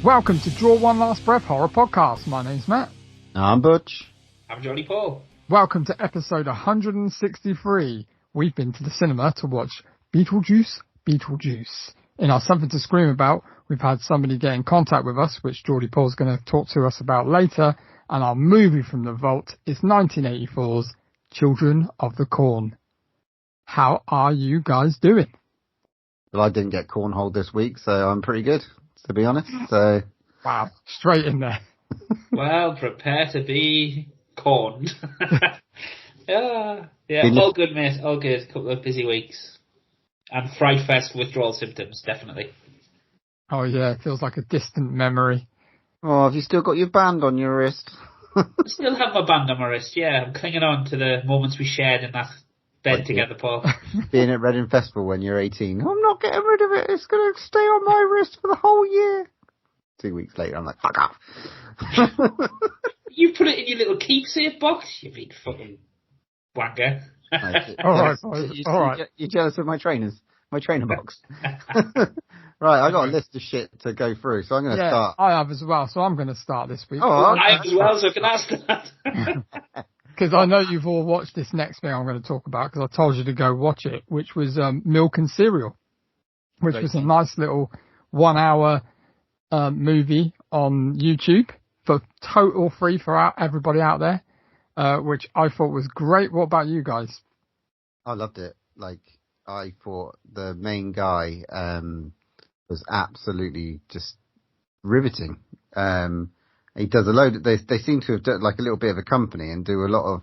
Welcome to Draw One Last Breath Horror Podcast. My name's Matt. I'm Butch. I'm Geordie Paul. Welcome to episode 163. We've been to the cinema to watch Beetlejuice Beetlejuice. In our Something to Scream About, we've had somebody get in contact with us, which Geordie Paul's going to talk to us about later. And our movie from the vault is 1984's Children of the Corn. How are you guys doing? Well, I didn't get cornholed this week, so I'm pretty good, to be honest. So, wow, straight in there. Well, prepare to be corned. Yeah, all good, mate. All good. Couple of busy weeks. And Fright Fest withdrawal symptoms, definitely. Oh, yeah, it feels like a distant memory. oh, have you still got your band on your wrist? I still have my band on my wrist, yeah. I'm clinging on to the moments we shared in that bed together, Paul. Being at Reading Festival when you're 18. I'm not getting rid of it. It's going to stay on my wrist for the whole year. 2 weeks later, I'm like, fuck off. You put it in your little keepsake box, you big fucking wanker. All right. You're jealous of my trainers? My trainer box. Right, I got a list of shit to go through, so I'm going to start. I have as well, so I'm going to start this week. Oh, I have as well, so can I start? Because I know you've all watched this next thing I'm going to talk about, because I told you to go watch it, which was Milk and Cereal, which was a nice little 1 hour movie on YouTube for total free for everybody out there, which I thought was great. What about you guys? I loved it. Like, I thought the main guy was absolutely just riveting. He does a load. They seem to have done like a little bit of a company and do a lot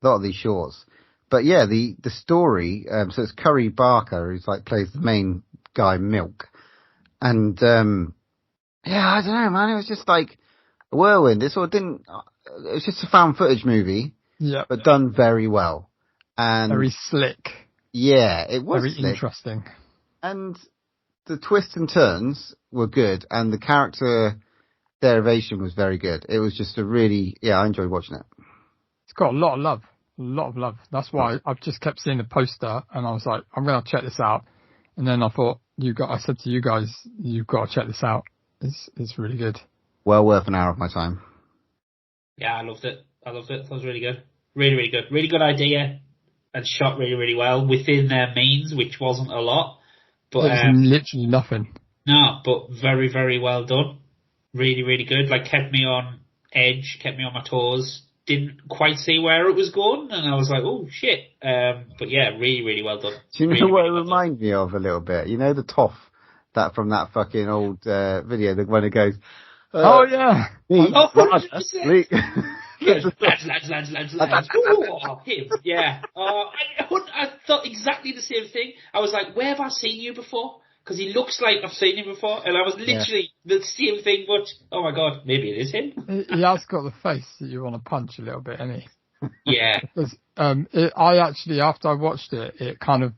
of these shorts. But yeah, the story. So it's Curry Barker who's like plays the main guy, Milk, and yeah, I don't know, man. It was just like a whirlwind. It was just a found footage movie, but done very well and very slick. Yeah, it was very slick. Interesting. And the twists and turns were good, and the character derivation was very good. It was just I enjoyed watching it. It's got a lot of love. That's why I've just kept seeing the poster, and I was like, I'm going to check this out. And then I thought, I said to you guys, you've got to check this out. It's really good. Well worth an hour of my time. Yeah, I loved it. That was really good. Really, really good. Really good idea. And shot really, really well within their means, which wasn't a lot. But it was literally nothing. No, but very, very well done. Really, really good. Like, kept me on edge, kept me on my toes. Didn't quite see where it was going, and I was like, oh, shit. But yeah, really, really well done. Do you know really, what really it reminds me of a little bit? You know the toff from that fucking old video when it goes, oh, yeah. Lads. Oh, him. Yeah. I thought exactly the same thing. I was like, where have I seen you before? Because he looks like I've seen him before, and I was literally the same thing, but, oh my god, maybe it is him. He has got the face that you want to punch a little bit, hasn't he? Yeah. Because I actually, after I watched it, it kind of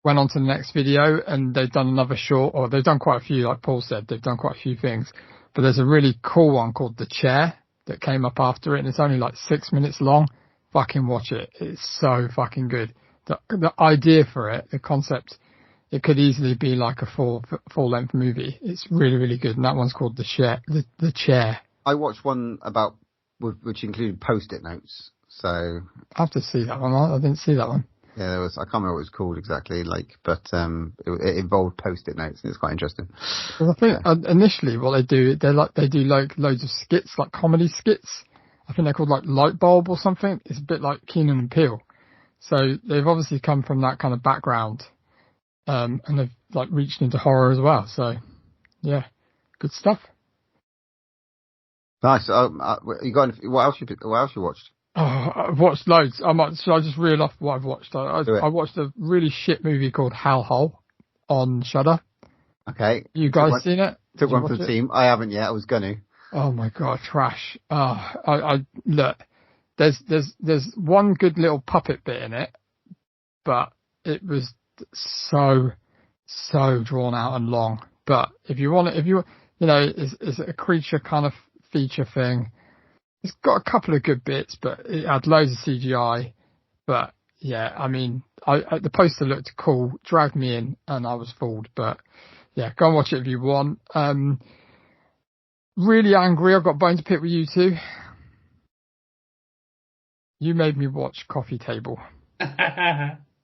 went on to the next video, and they've done another short, or they've done quite a few, like Paul said, they've done quite a few things. But there's a really cool one called The Chair that came up after it, and it's only like 6 minutes long. Fucking watch it. It's so fucking good. The idea for it, the concept, it could easily be like a full-length movie. It's really, really good. And that one's called The Chair. I watched one which included Post-it notes. So I have to see that one. I didn't see that one. Yeah, I can't remember what it was called exactly, but it involved Post-it notes, and it's quite interesting. Well, I think initially what they do loads of skits, like comedy skits. I think they're called like Light Bulb or something. It's a bit like Keenan and Peele. So they've obviously come from that kind of background, and they've like reached into horror as well. So yeah, good stuff. Nice. You got what else you watched? Oh, I've watched loads. Should I just reel off what I've watched? I watched a really shit movie called Hellhole on Shudder. Okay. You guys seen it? Took one for the team. I haven't yet. I was gonna. Oh my god, trash. Look, there's one good little puppet bit in it, but it was so drawn out and long. But if you it's a creature kind of feature thing. It's got a couple of good bits, but it had loads of CGI. But yeah, I mean, the poster looked cool, dragged me in, and I was fooled. But yeah, go and watch it if you want. really angry. I've got a bone to pick with you two. You made me watch Coffee Table.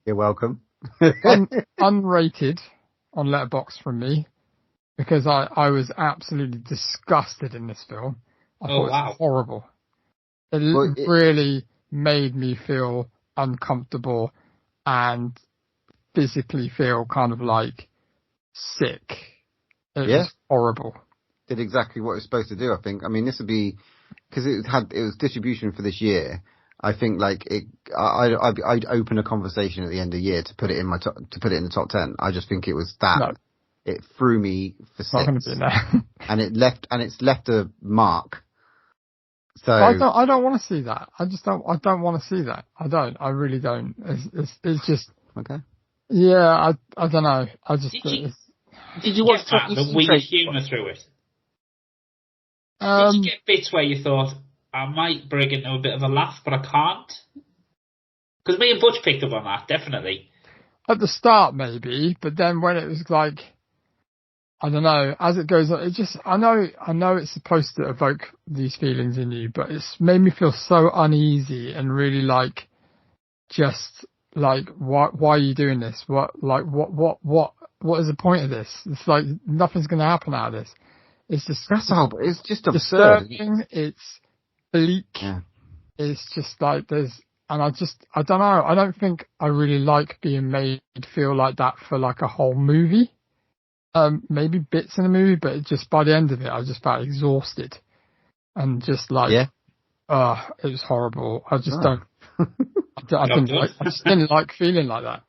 You're welcome. Unrated on Letterboxd from me because I was absolutely disgusted in this film. I thought it was horrible. It really made me feel uncomfortable and physically feel kind of like sick. It was horrible. Did exactly what it was supposed to do, I think. I mean, this would be, because it was distribution for this year. I think like I'd open a conversation at the end of the year to put it in the top 10. I just think it was that. No. It threw me for six. Not going to be there. and it's left a mark. So I don't want to see that. I don't want to see that. I really don't. It's just okay. Yeah, I don't know. I just did you watch the weird humour through it? Did you get bits where you thought I might bring into a bit of a laugh, but I can't? Because me and Butch picked up on that, definitely. At the start, maybe, but then when it was like, I don't know, as it goes on, it just, I know it's supposed to evoke these feelings in you, but it's made me feel so uneasy and really like, just like, why are you doing this? What is the point of this? It's like, nothing's going to happen out of this. It's just, it's just absurd. Disturbing. It's bleak. Yeah. It's just like and I don't know. I don't think I really like being made feel like that for like a whole movie. Maybe bits in the movie, but it just by the end of it, I just felt exhausted and just like, it was horrible. I just I just didn't like feeling like that.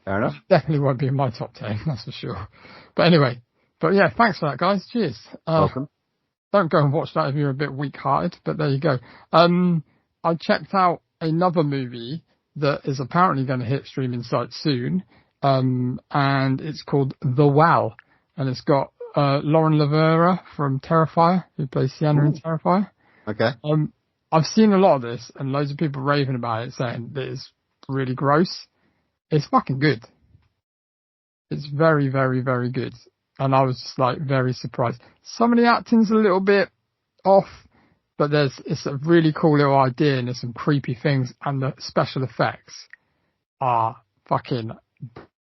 Fair enough. Definitely won't be in my top 10, that's for sure. But anyway, yeah, thanks for that, guys. Cheers. Welcome. Don't go and watch that if you're a bit weak-hearted, but there you go. I checked out another movie that is apparently going to hit streaming sites soon, and it's called The Well, and it's got Lauren Lavera from Terrifier, who plays Sienna in Terrifier. Okay. I've seen a lot of this, and loads of people raving about it, saying that it's really gross. It's fucking good. It's very, very, very good. And I was just like very surprised. Some of the acting's a little bit off, but it's a really cool little idea and there's some creepy things, and the special effects are fucking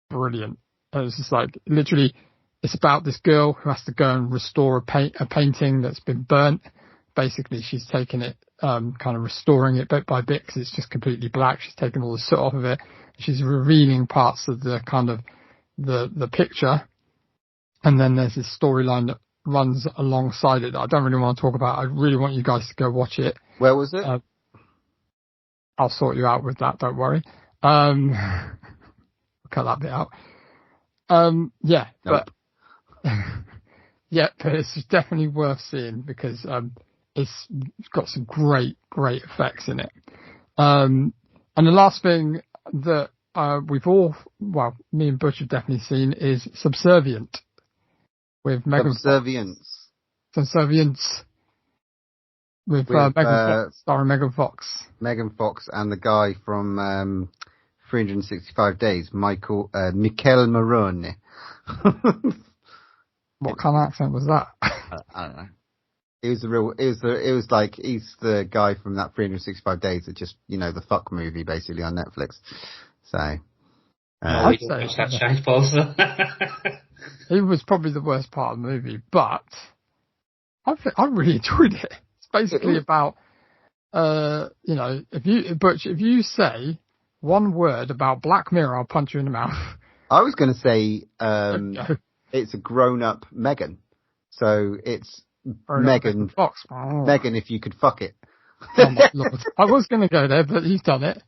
brilliant. And it's just like, literally, it's about this girl who has to go and restore a painting that's been burnt. Basically, she's taking it, kind of restoring it bit by bit because it's just completely black. She's taking all the soot off of it. She's revealing parts of the kind of the picture. And then there's this storyline that runs alongside it that I don't really want to talk about. I really want you guys to go watch it. Where was it? I'll sort you out with that, don't worry. Cut that bit out. Yeah, nope. But it's definitely worth seeing because it's got some great effects in it. And the last thing that me and Butch have definitely seen is Subservient. With Megan Subservience. With Megan Fox, starring Megan Fox. Megan Fox and the guy from 365 Days, Michael Marone. What kind of accent was that? I don't know. It was like, he's the guy from that 365 Days that just, the fuck movie basically on Netflix. So. I'd say that Shane Paulson. It was probably the worst part of the movie, but I really enjoyed it. It's basically about, if you say one word about Black Mirror, I'll punch you in the mouth. I was going to say, it's a grown-up Megan. So it's Megan Fox. Megan, if you could fuck it. Oh my Lord. I was going to go there, but he's done it.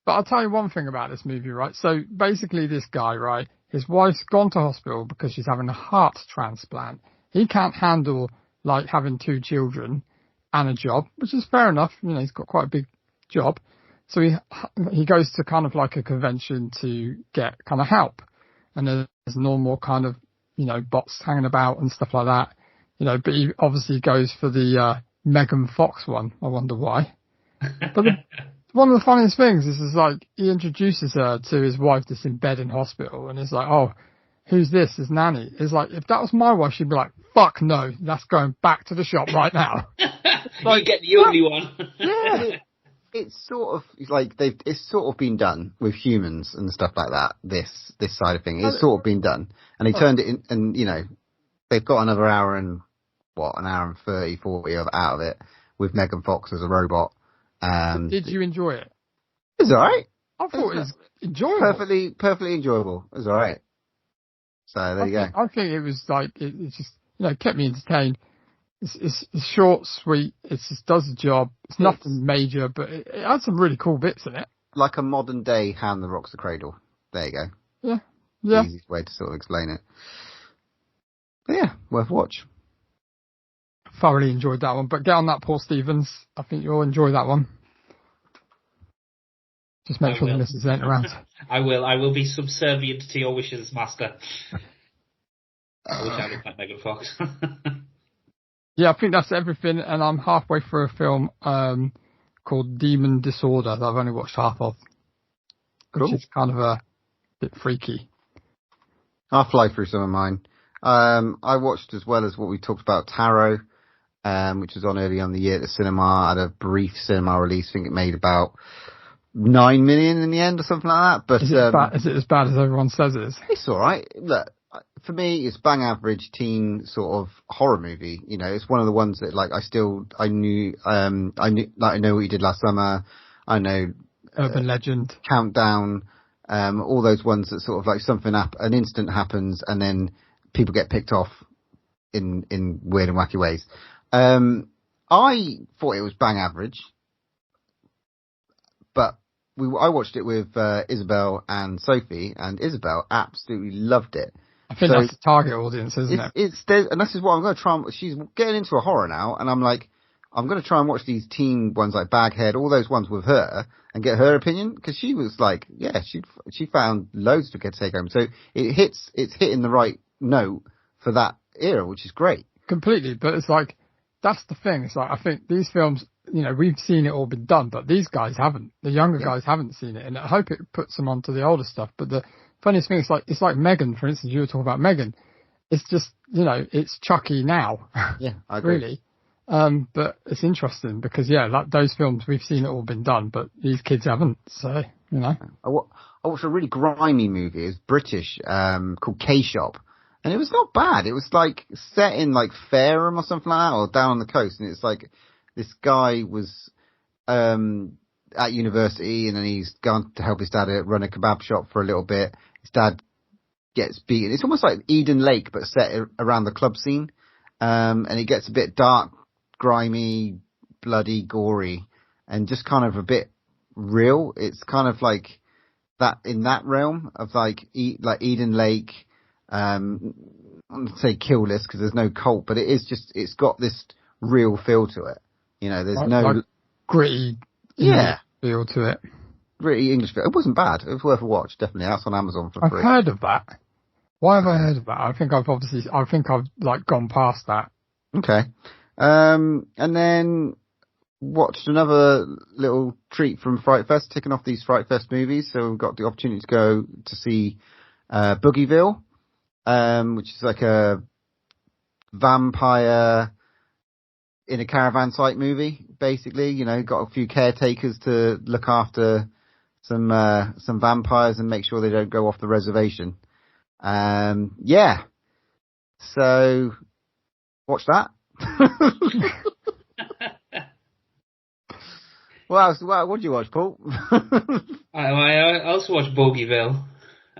But I'll tell you one thing about this movie, right? So basically this guy, right, his wife's gone to hospital because she's having a heart transplant. He can't handle, like, having 2 children and a job, which is fair enough. He's got quite a big job. So he goes to kind of like a convention to get kind of help. And there's normal kind of, bots hanging about and stuff like that. But he obviously goes for the Megan Fox one. I wonder why. But one of the funniest things is like he introduces her to his wife that's in bed in hospital, and it's like, oh, who's this? His nanny. It's like, if that was my wife, she'd be like, fuck no, that's going back to the shop right now. Like, you get the ugly one. Yeah. It's sort of like it's sort of been done with humans and stuff like that. This side of thing, it's sort of been done, and they turned it in, and they've got another hour and an hour and 30, 40 out of it with Megan Fox as a robot. Did you enjoy it? It's all right. I thought it was enjoyable. Perfectly enjoyable. It was all right. So there you go. I think it was like it just kept me entertained. It's short, sweet. It just does the job. It's nothing major, but it had some really cool bits in it. Like a modern day Hand That Rocks the Cradle. There you go. Yeah. Easiest way to sort of explain it. But yeah, worth watch. Thoroughly enjoyed that one. But get on that, Paul Stevens. I think you'll enjoy that one. Just make sure the missus ain't around. I will be subservient to your wishes, master. I wish I looked like Megan Fox. Yeah, I think that's everything, and I'm halfway through a film called Demon Disorder that I've only watched half of, which is kind of a bit freaky. I'll fly through some of mine. I watched, as well as what we talked about, Tarot, which was on early on the year at the cinema. Had a brief cinema release. I think it made about 9 million in the end or something like that. But is it as bad as everyone says it is? It's all right. Look, for me, it's bang average teen sort of horror movie. It's one of the ones that I know what you did last summer. I know Urban Legend, Countdown, all those ones that sort of like an incident happens and then people get picked off in weird and wacky ways. I thought it was bang average, but I watched it with Isabel and Sophie, and Isabel absolutely loved it. I think that's the target audience, isn't it? And this is what I'm going to try. She's getting into a horror now, and I'm like, I'm going to try and watch these teen ones like Baghead, all those ones with her, and get her opinion, because she was like, yeah, she found loads to take home. So it's hitting the right note for that era, which is great. Completely, but it's like, that's the thing. It's like, I think these films, we've seen it all been done, but these guys haven't. The younger guys haven't seen it, and I hope it puts them onto the older stuff. But the funniest thing is, it's like Megan, for instance. You were talking about Megan. It's just, it's Chucky now. Yeah, I agree. Really. But it's interesting because, like those films, we've seen it all been done, but these kids haven't. So, I watched a really grimy movie. It's British, called K-Shop. And it was not bad. It was like set in like Fareham or something like that, or down on the coast. And it's like this guy was at university, and then he's gone to help his dad run a kebab shop for a little bit. His dad gets beaten. It's almost like Eden Lake, but set around the club scene. And it gets a bit dark, grimy, bloody, gory, and just kind of a bit real. It's kind of like that in that realm of like Eden Lake. I'm not to say Kill List because there's no cult, but it's got this real feel to it. There's no gritty feel to it. Gritty English feel. It wasn't bad. It was worth a watch, definitely. That's on Amazon for free. I've heard of that. Why have I heard of that? I think I've like gone past that. Okay. And then watched another little treat from Fright Fest, ticking off these Fright Fest movies. So we've got the opportunity to go to see Boogieville, which is like a vampire in a caravan site movie, basically. Got a few caretakers to look after some vampires and make sure they don't go off the reservation. So watch that. What did you watch, Paul? I also watched Boogieville,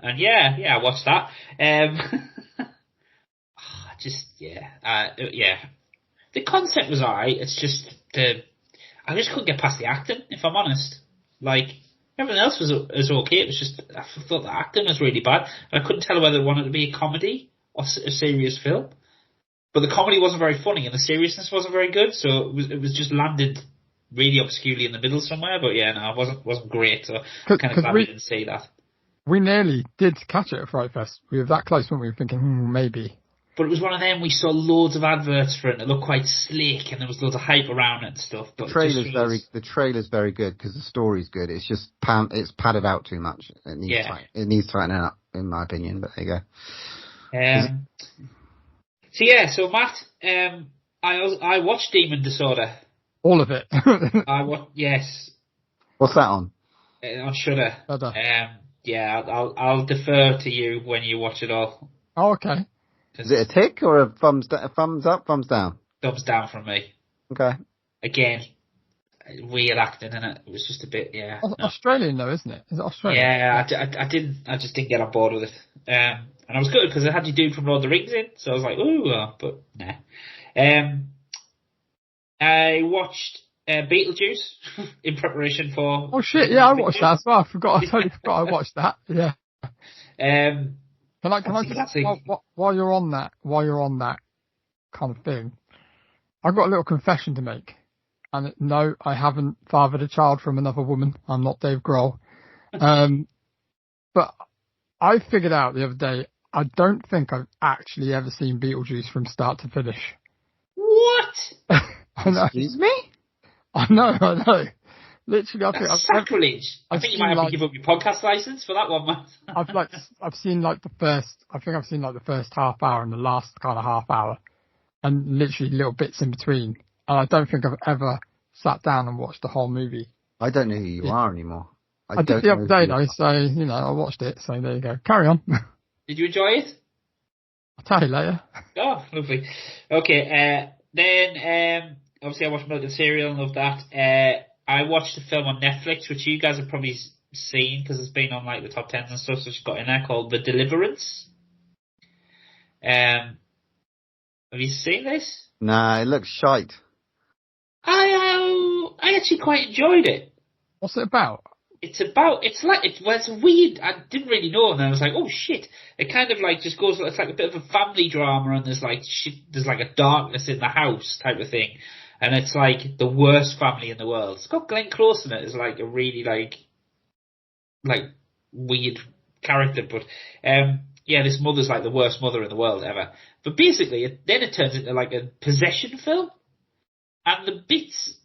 and I watched that. The concept was alright. It's just I just couldn't get past the acting, if I'm honest. Like, everything else was okay. It was just, I thought the acting was really bad, and I couldn't tell whether it wanted to be a comedy or a serious film. But the comedy wasn't very funny, and the seriousness wasn't very good, so it was just landed really obscurely in the middle somewhere. But it wasn't great. So I'm kind of glad we didn't see that. We nearly did catch it at Fright Fest. We were that close when we were thinking, maybe. But it was one of them we saw loads of adverts for it, and it looked quite slick, and there was loads of hype around it and stuff. But the trailer's very good because the story's good. It's just it's padded out too much. It needs tightening up, in my opinion. But there you go. So Matt, I watched Demon Disorder. All of it. Yes. What's that on? On Shudder. I'll defer to you when you watch it all. Oh, okay. Is it a tick or a thumbs up, thumbs down? Thumbs down from me. Okay. Again, weird acting in it. It was just a bit, Australian though, isn't it? Is it Australian? Yeah, I just didn't get on board with it. And I was good because it had you dude from Lord of the Rings in, so I was like, ooh, but nah. I watched Beetlejuice in preparation for. Oh shit! Yeah, I watched that as well. I totally forgot I watched that. Yeah. Can I just while you're on that kind of thing, I've got a little confession to make. And no, I haven't fathered a child from another woman. I'm not Dave Grohl. But I figured out the other day, I don't think I've actually ever seen Beetlejuice from start to finish. What? I know. Excuse me? I know. Literally, That's sacrilege. I think you might have to give up your podcast license for that one, man. I've seen the first half hour and the last kind of half hour, and literally little bits in between. And I don't think I've ever sat down and watched the whole movie. I don't know who you are anymore. I did the other day though, so I watched it. So there you go. Carry on. Did you enjoy it? I'll tell you later. Oh, lovely. Okay, then obviously I watched Milk and Cereal and loved that. I watched a film on Netflix, which you guys have probably seen because it's been on like the top 10s and stuff, so it's got in there, called The Deliverance. Have you seen this? Nah, it looks shite. I actually quite enjoyed it. What's it about? It's weird. I didn't really know, and I was like, oh shit. It kind of like just goes, it's like a bit of a family drama, and there's like a darkness in the house type of thing. And it's like the worst family in the world. It's got Glenn Close in it as like a really like weird character. But this mother's like the worst mother in the world ever. But basically, it turns into like a possession film. And the bits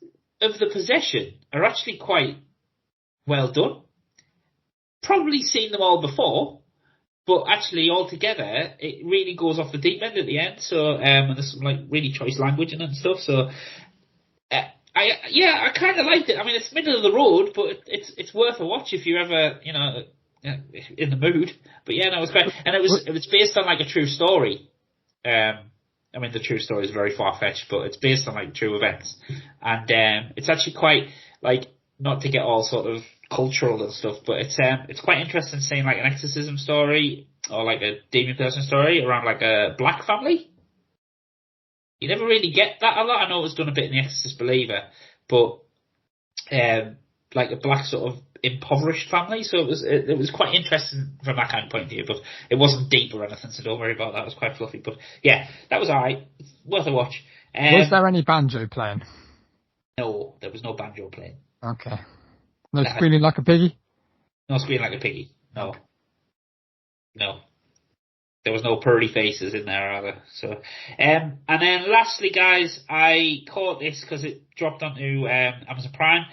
of the possession are actually quite well done. Probably seen them all before. But actually, altogether, it really goes off the deep end at the end. So, and there's some like really choice language in it and stuff. So, I kind of liked it. I mean, it's middle of the road, but it's worth a watch if you're ever, in the mood. But yeah, no, it was great, and it was based on like a true story. I mean, the true story is very far fetched, but it's based on like true events, and it's actually quite like, not to get all sort of cultural and stuff, but it's quite interesting seeing like an exorcism story or like a demon person story around like a black family. You never really get that a lot. I know it was done a bit in The Exorcist Believer, but like a black sort of impoverished family. So it was quite interesting from that kind of point of view, but it wasn't deep or anything, so don't worry about that. It was quite fluffy, but yeah, that was alright. It's worth a watch. Was there any banjo playing? No, there was no banjo playing. Okay. No squealing like a piggy? No squealing like a piggy. No. There was no pearly faces in there either. So, and then lastly, guys, I caught this because it dropped onto Amazon Prime,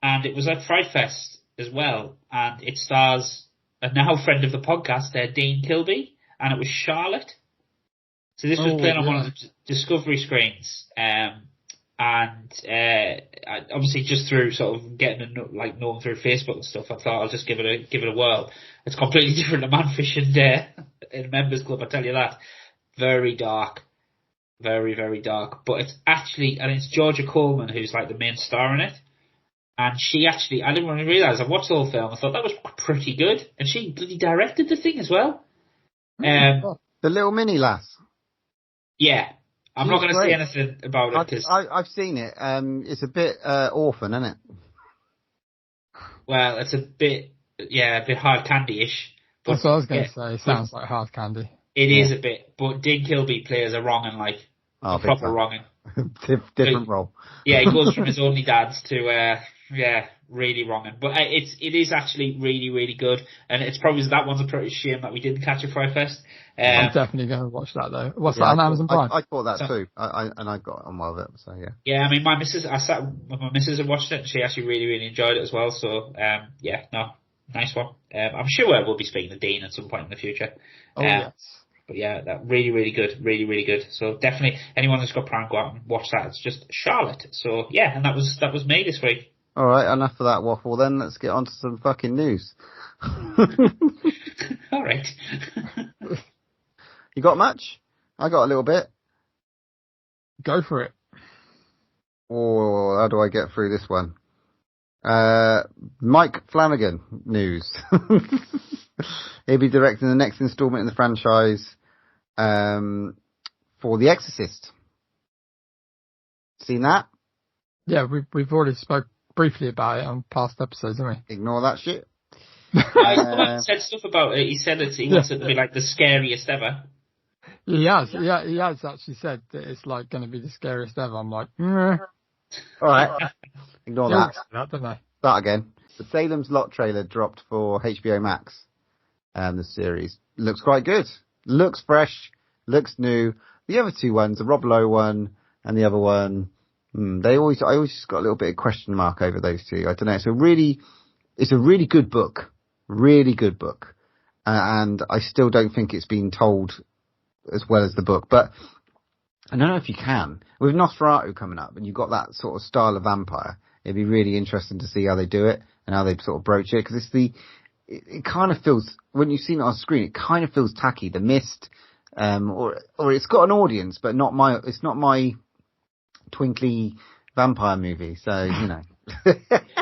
and it was at Fright Fest as well, and it stars a now friend of the podcast, Dean Kilby, and it was Charlotte. So this was playing on one of the Discovery screens, and obviously just through sort of getting known through Facebook and stuff, I thought I'll just give it a whirl. It's completely different to Manfish and Members Club, I tell you that. Very dark, very very dark. But it's actually, and it's Georgia Coleman who's like the main star in it, and she actually, I didn't really realise. I watched the whole film. I thought that was pretty good, and she bloody directed the thing as well. The little mini lass. Yeah. I'm not going to say anything about it because I've seen it. It's a bit orphan, isn't it? Well, it's a bit hard candy-ish. That's what I was going to say. It sounds like hard candy. It is a bit, but Dean Kilby plays a wrong'un, a proper wrong'un. Different role. Yeah, he goes from his only dads to Yeah, really wrong. But it is actually really, really good. And it's probably that one's a pretty shame that we didn't catch it Fright Fest. I'm definitely going to watch that though. What's that Yeah, on Amazon Prime? I thought that too. I got on well with it. So yeah. Yeah, I mean, I sat with my missus and watched it, and she actually really, really enjoyed it as well. So, yeah, no, nice one. I'm sure we'll be speaking to Dean at some point in the future. Oh yes. But yeah, that really, really good, really, really good. So definitely, anyone that's got Prime, go out and watch that. It's just Charlotte. So yeah, and that was me this week. All right, enough of that waffle. Then let's get on to some fucking news. All right. You got much? I got a little bit. Go for it. Or how do I get through this one? Mike Flanagan news. He'll be directing the next installment in the franchise for The Exorcist. Seen that? Yeah, we've already spoke briefly about it on past episodes, haven't we? Ignore that shit. He said stuff about it. He said he wants it to be like the scariest ever. He has. Yeah, he has actually said that it's like going to be the scariest ever. I'm like, all right. Ignore that. Don't I? Start again. The Salem's Lot trailer dropped for HBO Max. The series looks quite good. Looks fresh. Looks new. The other two ones, the Rob Lowe one and the other one, I always just got a little bit of question mark over those two. I don't know. It's a really good book. Really good book. And I still don't think it's been told as well as the book. But I don't know if you can. With Nosferatu coming up and you've got that sort of style of vampire, it'd be really interesting to see how they do it and how they sort of broach it. Because it kind of feels, when you've seen it on screen, it kind of feels tacky. The Mist, or it's got an audience, but it's not my twinkly vampire movie. So, you know.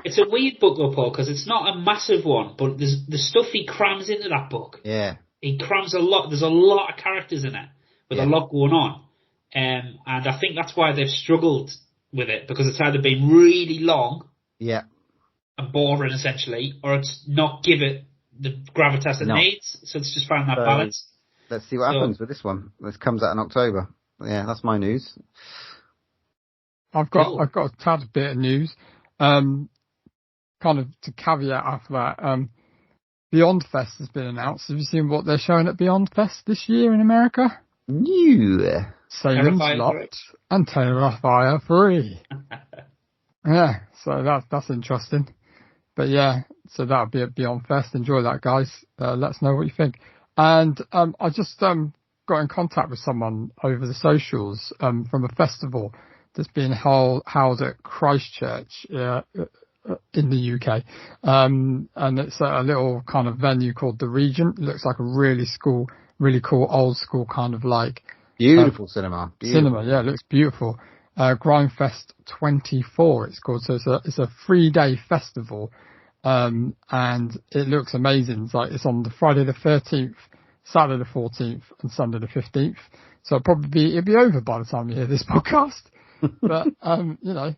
It's a weird book though, Paul, because it's not a massive one, but there's the stuff he crams into that book. Yeah. He crams a lot. There's a lot of characters in it with a lot going on. And I think that's why they've struggled with it, because it's either been really long. Yeah. And boring essentially, or it's not give it the gravitas it needs. So it's just found that balance. Let's see what happens with this one. This comes out in October. Yeah, that's my news. I've got a tad bit of news. Kind of to caveat after that, Beyond Fest has been announced. Have you seen what they're showing at Beyond Fest this year in America? New. Salem's Lot and Terrifier 3. Yeah, so that's interesting. But yeah, so that'll be at Beyond Fest. Enjoy that, guys. Let us know what you think. And I just got in contact with someone over the socials from a festival that's being held at Christchurch in the UK. And it's a little kind of venue called The Regent. It looks like a really cool old school kind of like beautiful cinema. Beautiful. Cinema, yeah, it looks beautiful. Grindfest 24 it's called. So it's a 3-day festival. And it looks amazing. It's on the Friday the 13th, Saturday the 14th and Sunday the 15th. So it'll be over by the time you hear this podcast. But, you know,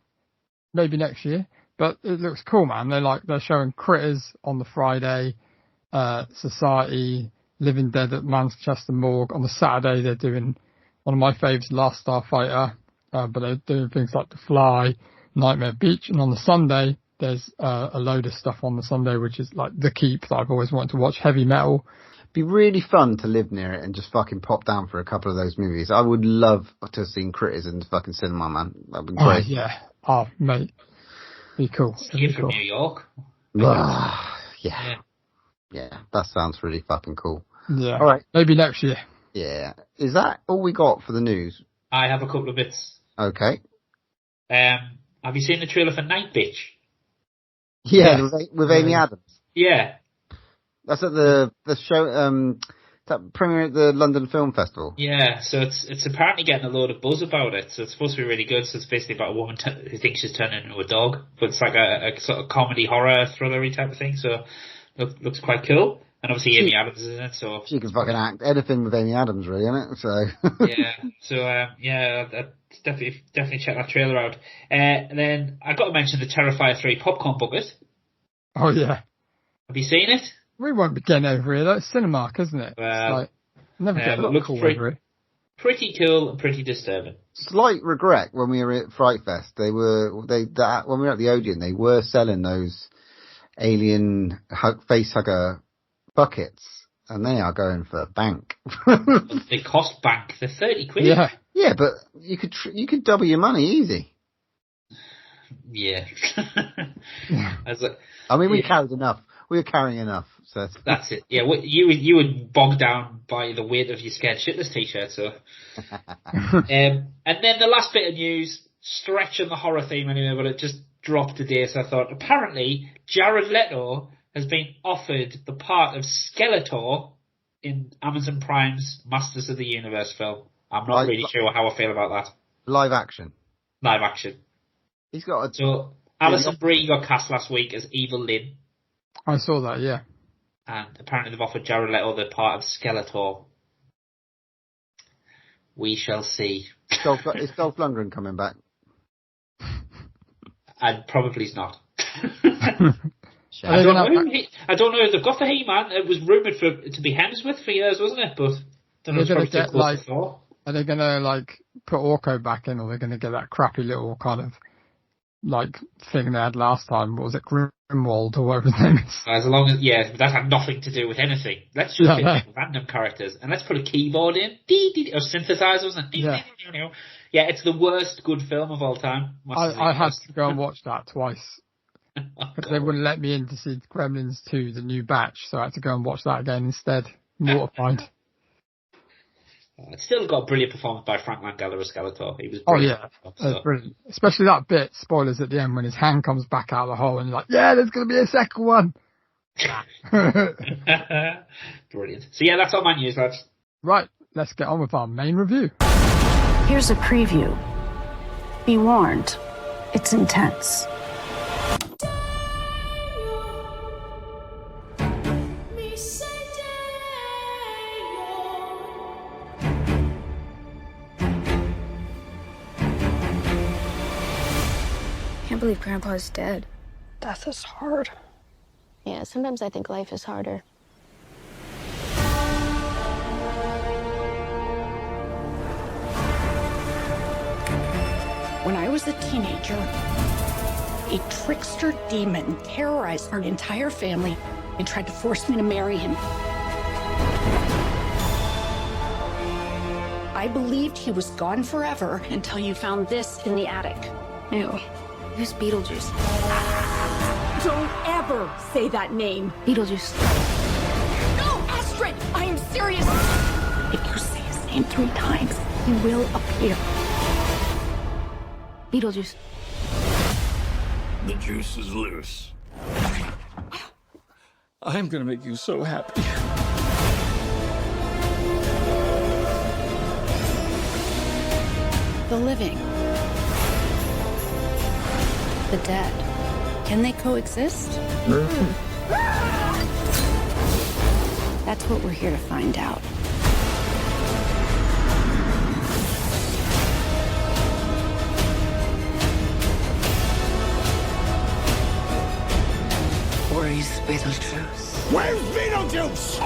maybe next year. But it looks cool, man. They're showing Critters on the Friday, Society, Living Dead at Manchester Morgue. On the Saturday, they're doing one of my faves, Last Starfighter. But they're doing things like The Fly, Nightmare Beach. And on the Sunday, there's a load of stuff on the Sunday, which is like The Keep that I've always wanted to watch, heavy metal. Be really fun to live near it and just fucking pop down for a couple of those movies. I would love to have seen Critters in the fucking cinema, man. That'd be great. Oh, yeah. Oh, mate. Be cool. You're from New York. Yeah, that sounds really fucking cool. Yeah. All right. Maybe next year. Yeah. Is that all we got for the news? I have a couple of bits. Okay. Have you seen the trailer for Night Bitch? Yeah, with Amy Adams. Yeah. That's at the show, that premiere at the London Film Festival. Yeah, so it's apparently getting a load of buzz about it. So it's supposed to be really good. So it's basically about a woman who thinks she's turning into a dog, but it's like a sort of comedy horror thrillery type of thing. So looks quite cool. And obviously Amy Adams is in it, so she can fucking act anything with Amy Adams, really, isn't it? So yeah, so definitely check that trailer out. And then I got to mention the Terrifier 3 popcorn bucket. Oh yeah, have you seen it? We won't be getting over here. That's Cinemark, isn't it? Well, it's like never get a lot of cool over it. Pretty cool and pretty disturbing. Slight regret when we were at Fright Fest. When we were at the Odeon, they were selling those alien face hugger buckets, and they are going for a bank. They cost bank. They're 30 quid. Yeah, but you could double your money easy. Yeah. We carried enough. We were carrying enough. So that's it. Yeah, you were bogged down by the weight of your Scared Shitless t-shirt. So, and then the last bit of news, stretching the horror theme anyway, but it just dropped today. So I thought, apparently Jared Leto has been offered the part of Skeletor in Amazon Prime's Masters of the Universe film. I'm not really sure how I feel about that. Live action. He's got So Alison Brie got cast last week as Evil Lynn. I saw that, yeah. And apparently they've offered Jared Leto the part of Skeletor. We shall see. Is Dolph Lundgren coming back? And probably he's not. I don't know if they've got the He-Man. It was rumoured to be Hemsworth for years, wasn't it? But don't know if it's too close to Thor. Are they going to put Orko back in, or are they going to get that crappy little kind of thing they had last time? What was it, Grimwald or whatever his name is? As long as but that had nothing to do with anything. Let's just pick random characters and let's put a keyboard in, or synthesizer, wasn't it? Yeah, it's the worst good film of all time. I had to go and watch that twice because they wouldn't let me in to see Gremlins 2, the new batch, so I had to go and watch that again instead. Mortified. It's still got a brilliant performance by Frank Langella as Skeletor. He was brilliant. Oh yeah, that's brilliant. Especially that bit, spoilers at the end, when his hand comes back out of the hole and you're like, yeah, there's going to be a second one. Brilliant. So yeah, that's all my news, lads. Right, let's get on with our main review. Here's a preview. Be warned, it's intense. I can't believe Grandpa's dead. Death is hard. Yeah, sometimes I think life is harder. When I was a teenager, a trickster demon terrorized our entire family and tried to force me to marry him. I believed he was gone forever until you found this in the attic. Ew. Who's Beetlejuice? Don't ever say that name. Beetlejuice. No, Astrid! I am serious! If you say his name 3 times, he will appear. Beetlejuice. The juice is loose. I'm gonna make you so happy. The living. The dead. Can they coexist? That's what we're here to find out. Where is Beetlejuice? Where's Beetlejuice?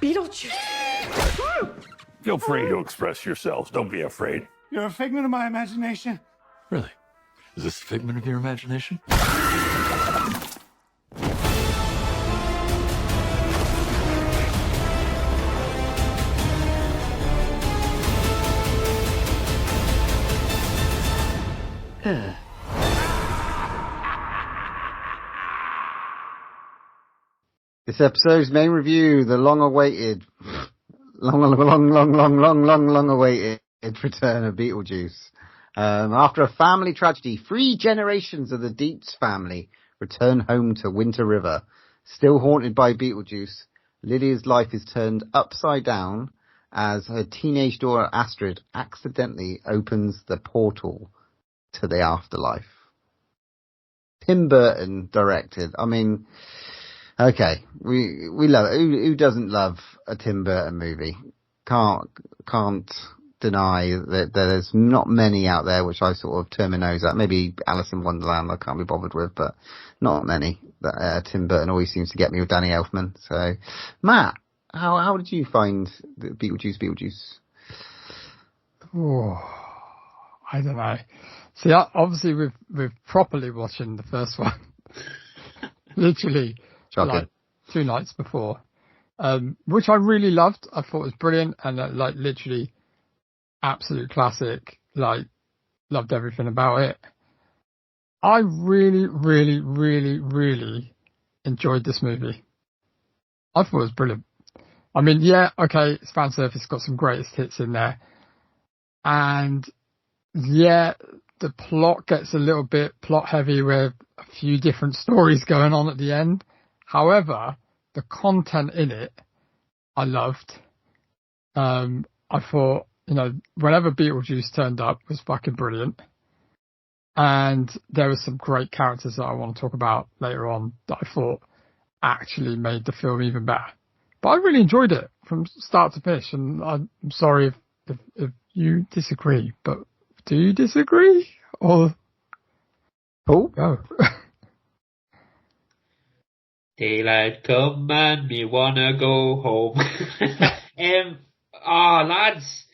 Beetlejuice! Feel free to express yourselves. Don't be afraid. You're a figment of my imagination. Really? Is this a figment of your imagination? This episode's main review, the long-awaited return of Beetlejuice. After a family tragedy, 3 generations of the Dietz family return home to Winter River. Still haunted by Beetlejuice, Lydia's life is turned upside down as her teenage daughter Astrid accidentally opens the portal to the afterlife. Tim Burton directed. I mean, okay, we love it. Who doesn't love a Tim Burton movie? Can't deny that there's not many out there which I sort of turn my nose at. Maybe Alice in Wonderland I can't be bothered with, but not many. That Tim Burton always seems to get me with Danny Elfman. So, Matt, how did you find the Beetlejuice? Oh, I don't know. See, obviously we're properly watching the first one, literally like 2 nights before, which I really loved. I thought it was brilliant and like literally absolute classic. Like loved everything about it. I really, really, really, really enjoyed this movie. I thought it was brilliant. I mean, yeah, okay, it's fan service, got some greatest hits in there. And yeah, the plot gets a little bit plot heavy with a few different stories going on at the end. However, the content in it, I loved. I thought, whenever Beetlejuice turned up was fucking brilliant. And there were some great characters that I want to talk about later on that I thought actually made the film even better. But I really enjoyed it from start to finish. And I'm sorry if you disagree, but do you disagree? Or Paul? Go. Daylight come and me wanna go home. Lads,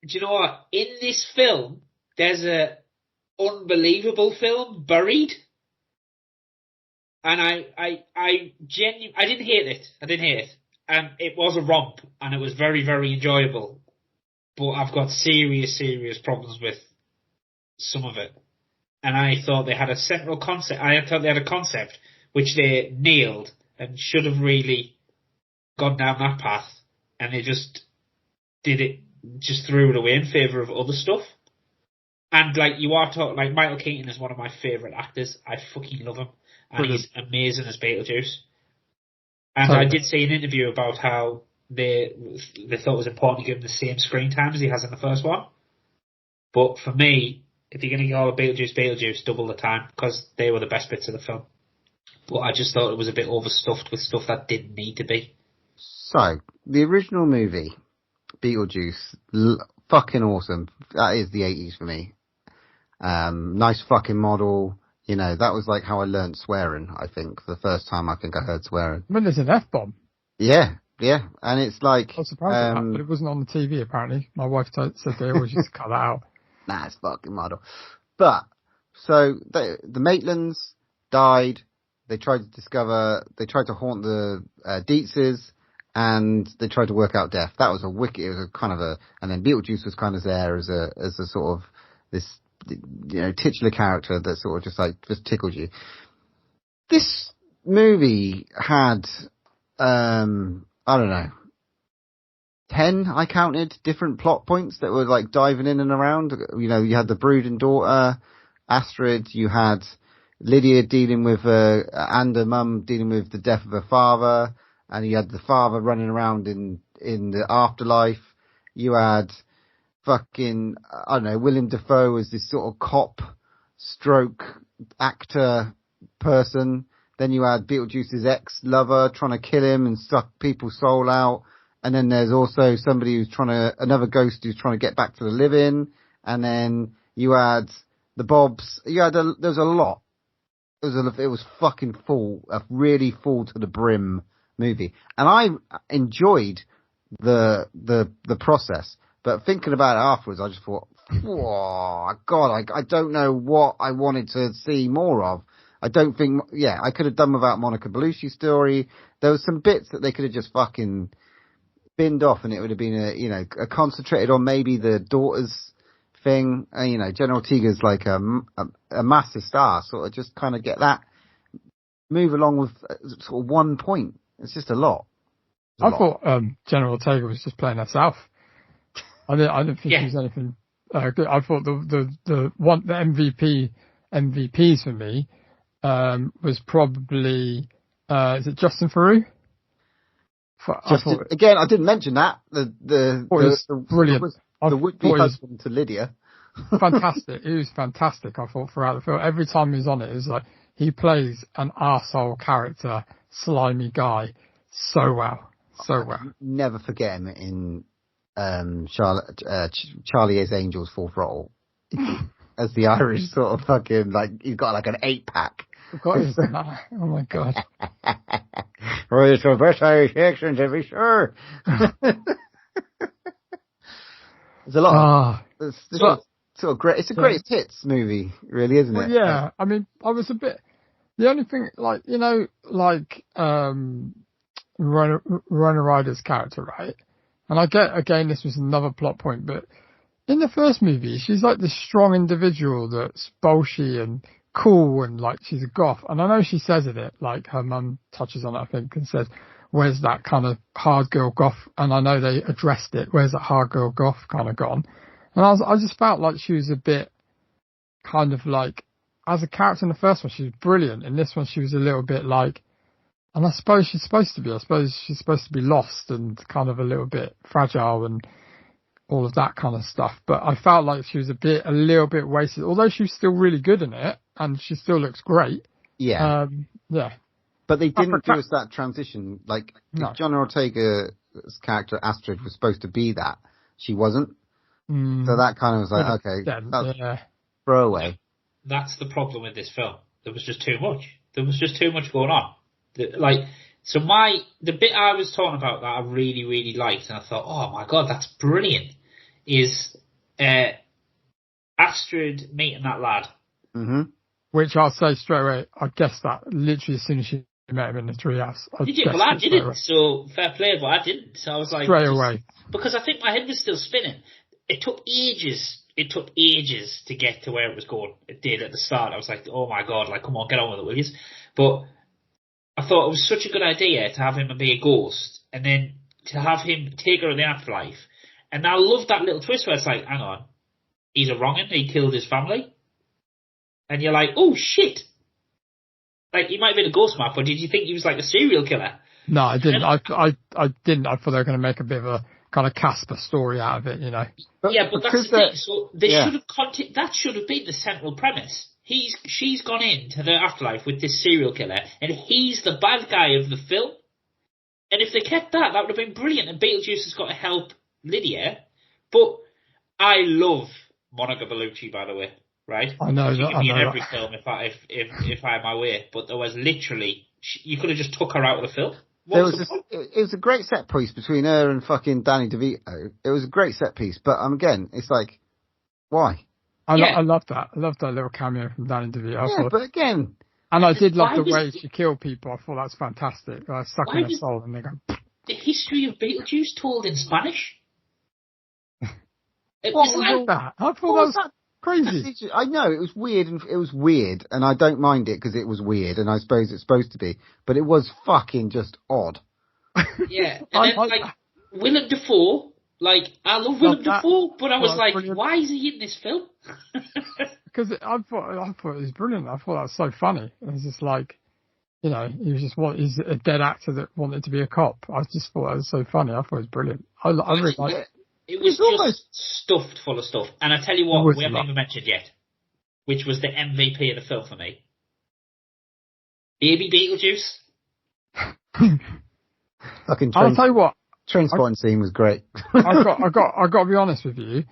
do you know what? In this film, there's a unbelievable film, Buried. And I didn't hate it. It was a romp, and it was very, very enjoyable. But I've got serious, serious problems with some of it. And I thought they had a central concept. I thought they had a concept which they nailed and should have really gone down that path. And they just just threw it away in favour of other stuff. And like you are talking, like Michael Keaton is one of my favourite actors. I fucking love him. And he's amazing as Beetlejuice. And I did see an interview about how they thought it was important to give him the same screen time as he has in the first one. But for me, if you're going to call it Beetlejuice, double the time, because they were the best bits of the film. But I just thought it was a bit overstuffed with stuff that didn't need to be. So, the original movie, Beetlejuice, fucking awesome. That is the 80s for me. Nice fucking model. That was like how I learned swearing, I think. For the first time I think I heard swearing. When there's an F-bomb. Yeah. And it's like... I was surprised at that, but it wasn't on the TV, apparently. My wife said they always used to cut that out. Nah, it's fucking model. But, so, the Maitlands died. They tried to haunt the Dietzes, and they tried to work out death. That was and then Beetlejuice was kind of there as a sort of this, titular character that sort of just tickled you. This movie had, I don't know, 10, I counted, different plot points that were like diving in and around. You had the brooding daughter, Astrid, you had Lydia dealing with, and her mum dealing with the death of her father, and you had the father running around in the afterlife. You had fucking, I don't know, Willem Dafoe as this sort of cop stroke actor person. Then you had Beetlejuice's ex-lover trying to kill him and suck people's soul out. And then there's also somebody another ghost who's trying to get back to the living. And then you had the Bobs. There was a lot. It was fucking full, a really full to the brim movie. And I enjoyed the process. But thinking about it afterwards, I just thought, oh, God, I don't know what I wanted to see more of. I don't think, I could have done without Monica Bellucci's story. There was some bits that they could have just fucking binned off, and it would have been a concentrated on maybe the daughter's thing. General Tega's like a massive star, sort of just kind of get that, move along with sort of one point. It's just a lot. I thought General Ortega was just playing herself. I didn't think she was anything good. I thought the MVPs for me was probably is it Justin Theroux? Again, I didn't mention that the brilliant. The would-be husband to Lydia. Fantastic. He was fantastic. I thought throughout the film, every time he was on it was like he plays an arsehole character, slimy guy so well. Never forget him in Charlie is Angel's full throttle as the Irish sort of fucking like he's got like an 8-pack. Oh my god! Right, so best Irish accent to be sure. There's a lot. It's sort of great. It's a greatest hits movie, really, isn't it? Yeah, I mean, I was a bit. The only thing, like Winona Ryder's character, right? And I get, again, this was another plot point, but in the first movie, she's like this strong individual that's bolshy and cool and like she's a goth. And I know she says it, like her mum touches on it, I think, and says, where's that kind of hard girl goth? And I know they addressed it, where's that hard girl goth kind of gone? And I just felt like she was a bit kind of like, as a character in the first one, she was brilliant. In this one, she was a little bit like, and I suppose she's supposed to be. I suppose she's supposed to be lost and kind of a little bit fragile and all of that kind of stuff. But I felt like she was a little bit wasted, although she was still really good in it and she still looks great. Yeah. Yeah. But they didn't do us that transition. Like, John Ortega's character Astrid was supposed to be that. She wasn't. So that kind of was like, okay, that's throwaway. That's the problem with this film. There was just too much. There was just too much going on. The bit I was talking about that I really, really liked, and I thought, oh my god, that's brilliant, is Astrid meeting that lad. Mm-hmm. Which I'll say straight away, I guessed that literally as soon as she met him in the treehouse. Did you? Well, I didn't, so fair play, but I didn't. So I was like... Straight away. Because I think my head was still spinning. It took ages to get to where it was going. It did at the start. I was like, oh my god, like, come on, get on with it, will you? But I thought it was such a good idea to have him be a ghost and then to have him take her in the afterlife. And I love that little twist where it's like, hang on, he's a wrong'un, he killed his family. And you're like, oh shit. Like, he might have been a ghost map, but did you think he was like a serial killer? No, I didn't. I didn't. I thought they were going to make a bit of a kind of Casper story out of it, you know. Yeah, but that's the thing. So they should have that should have been the central premise. She's gone into the afterlife with this serial killer, and he's the bad guy of the film. And if they kept that would have been brilliant. And Beetlejuice has got to help Lydia. But I love Monica Bellucci, by the way, right? I know she that. could be in every film if I had my way. But there was literally, you could have just took her out of the film. It was a great set piece between her and fucking Danny DeVito. It was a great set piece, but again, it's like, why? I love that. I love that little cameo from Danny DeVito. But again, and I did love the way she killed people. I thought that's fantastic. Like, stuck in her soul, and they go. The history of Beetlejuice told in Spanish. What was that? I thought that was crazy. I know it was weird, and I don't mind it because it was weird, and I suppose it's supposed to be, but it was fucking just odd. Yeah, and then Willem Dafoe. Like, I love Willem Dafoe, but I was like, brilliant. Why is he in this film? Because I thought it was brilliant. I thought that was so funny. It was just like, you know, he's a dead actor that wanted to be a cop. I just thought it was so funny. I thought it was brilliant. I really liked it. It was just stuffed full of stuff. And I tell you what, we haven't even mentioned yet, which was the MVP of the film for me. Baby Beetlejuice. I'll tell you what. Transporting scene was great. I got to be honest with you.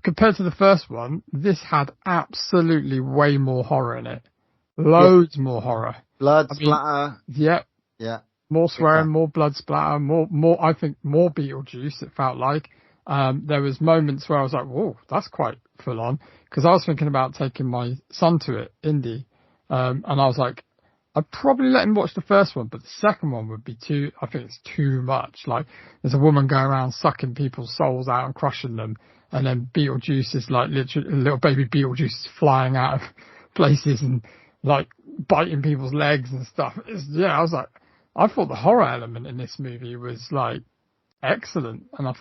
Compared to the first one, this had absolutely way more horror in it. Loads more horror. Blood splatter. Yep. Yeah. More swearing, more blood splatter, more. I think more Beetlejuice. It felt like there was moments where I was like, "Whoa, that's quite full on." Because I was thinking about taking my son to it, Indy, and I was like, I'd probably let him watch the first one, but the second one would be I think it's too much. Like, there's a woman going around sucking people's souls out and crushing them, and then Beetlejuice is like literally, little baby Beetlejuice is flying out of places and like biting people's legs and stuff. I was like, I thought the horror element in this movie was like excellent, and I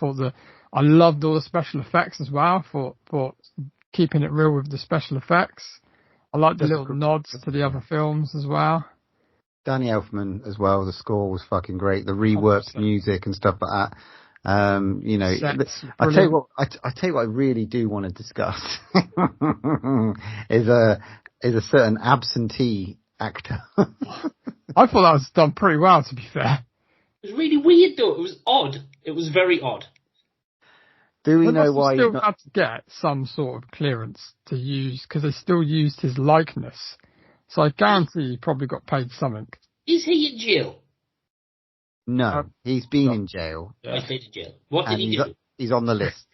loved all the special effects as well for keeping it real with the special effects. I like the little nods to the other films as well. Danny Elfman as well. The score was fucking great. The reworked music and stuff like that. You know, I tell you what I really do want to discuss is a certain absentee actor. I thought that was done pretty well, to be fair. It was really weird though. It was odd. It was very odd. Do we They know must why have he's still not? had to get some sort of clearance to use, because they still used his likeness. So I guarantee he probably got paid something. Is he in jail? No, he's been in jail. Yeah. He's been in jail. What did and he do? He's on the list.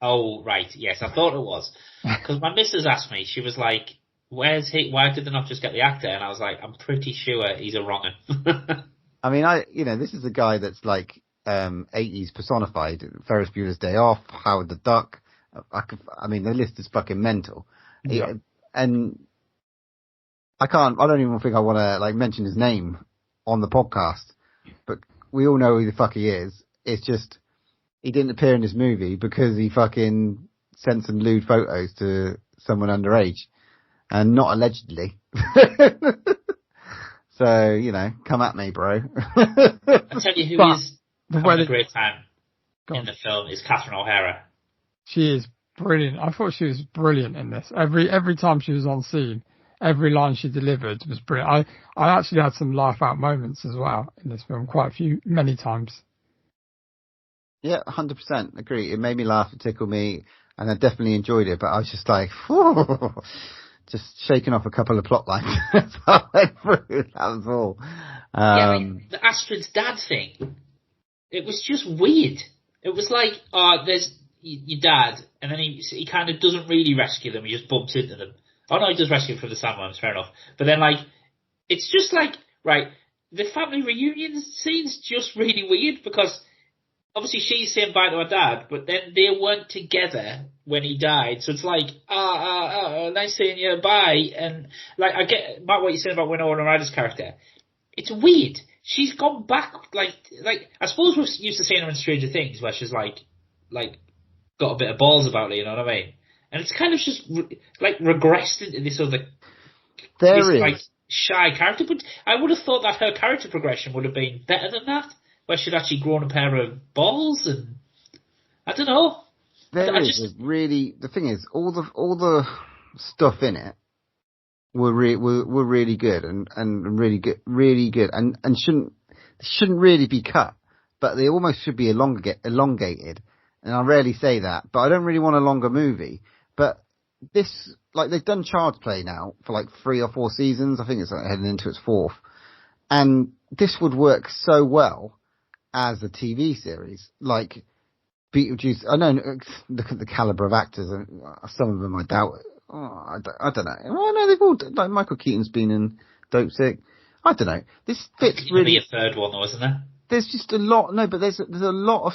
Oh, right. Yes, I thought it was. Because my missus asked me, she was like, where's he? Why did they not just get the actor? And I was like, I'm pretty sure he's a wronger. I mean, this is a guy that's like 80s personified. Ferris Bueller's Day Off, Howard the Duck. I mean, the list is fucking mental. Yeah. And I don't even think I want to like mention his name on the podcast, but we all know who the fuck he is. It's just, he didn't appear in this movie because he fucking sent some lewd photos to someone underage, and not allegedly. So, come at me, bro. I tell you who is having a great time in the film is Catherine O'Hara. She is brilliant. I thought she was brilliant in this. Every time she was on scene, every line she delivered was brilliant. I actually had some laugh out moments as well in this film, many times. Yeah, 100% agree. It made me laugh, it tickled me, and I definitely enjoyed it, but I was just like, whew, just shaking off a couple of plot lines as I went through. That was all. The Astrid's dad thing, it was just weird. It was like, there's your dad, and then he kind of doesn't really rescue them, he just bumps into them. Oh no, he does rescue them from the sandworms, fair enough. But then it's just like, right, the family reunion scene's just really weird, because obviously she's saying bye to her dad, but then they weren't together when he died. So it's like, nice seeing you, bye. And I get, Matt, what you're saying about Winona Ryder's character. It's weird. She's gone back, I suppose we're used to seeing her in Stranger Things, where she's got a bit of balls about her, you know what I mean? And it's kind of just regressed into this other, shy character. But I would have thought that her character progression would have been better than that, where she'd actually grown a pair of balls, and I don't know. The thing is, all the stuff in it were really good and really good and shouldn't really be cut, but they almost should be elongated. And I rarely say that, but I don't really want a longer movie. But this, they've done Child's Play now for 3 or 4 seasons. I think it's heading into its 4th. And this would work so well as a TV series. Like Beetlejuice, I know, look at the caliber of actors. Some of them I doubt. I don't know. Oh no, they've all, Michael Keaton's been in Dope Sick. I don't know. This fits really. There's a third one though, isn't there? There's just a lot. No, but there's a lot of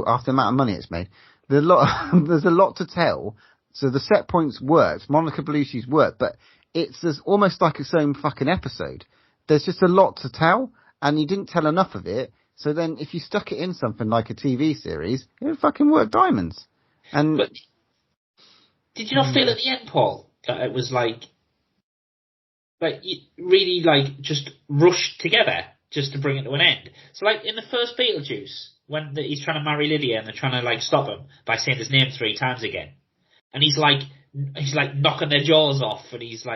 after the amount of money it's made, there's a lot to tell. So the set points worked. Monica Bellucci's worked, but there's almost like its own fucking episode. There's just a lot to tell, and you didn't tell enough of it. So then, if you stuck it in something like a TV series, it would fucking work diamonds. But did you not feel at the end, Paul, that it was really just rushed together just to bring it to an end? So in the first Beetlejuice, when he's trying to marry Lydia and they're trying to stop him by saying his name 3 times again, and he's knocking their jaws off, and he's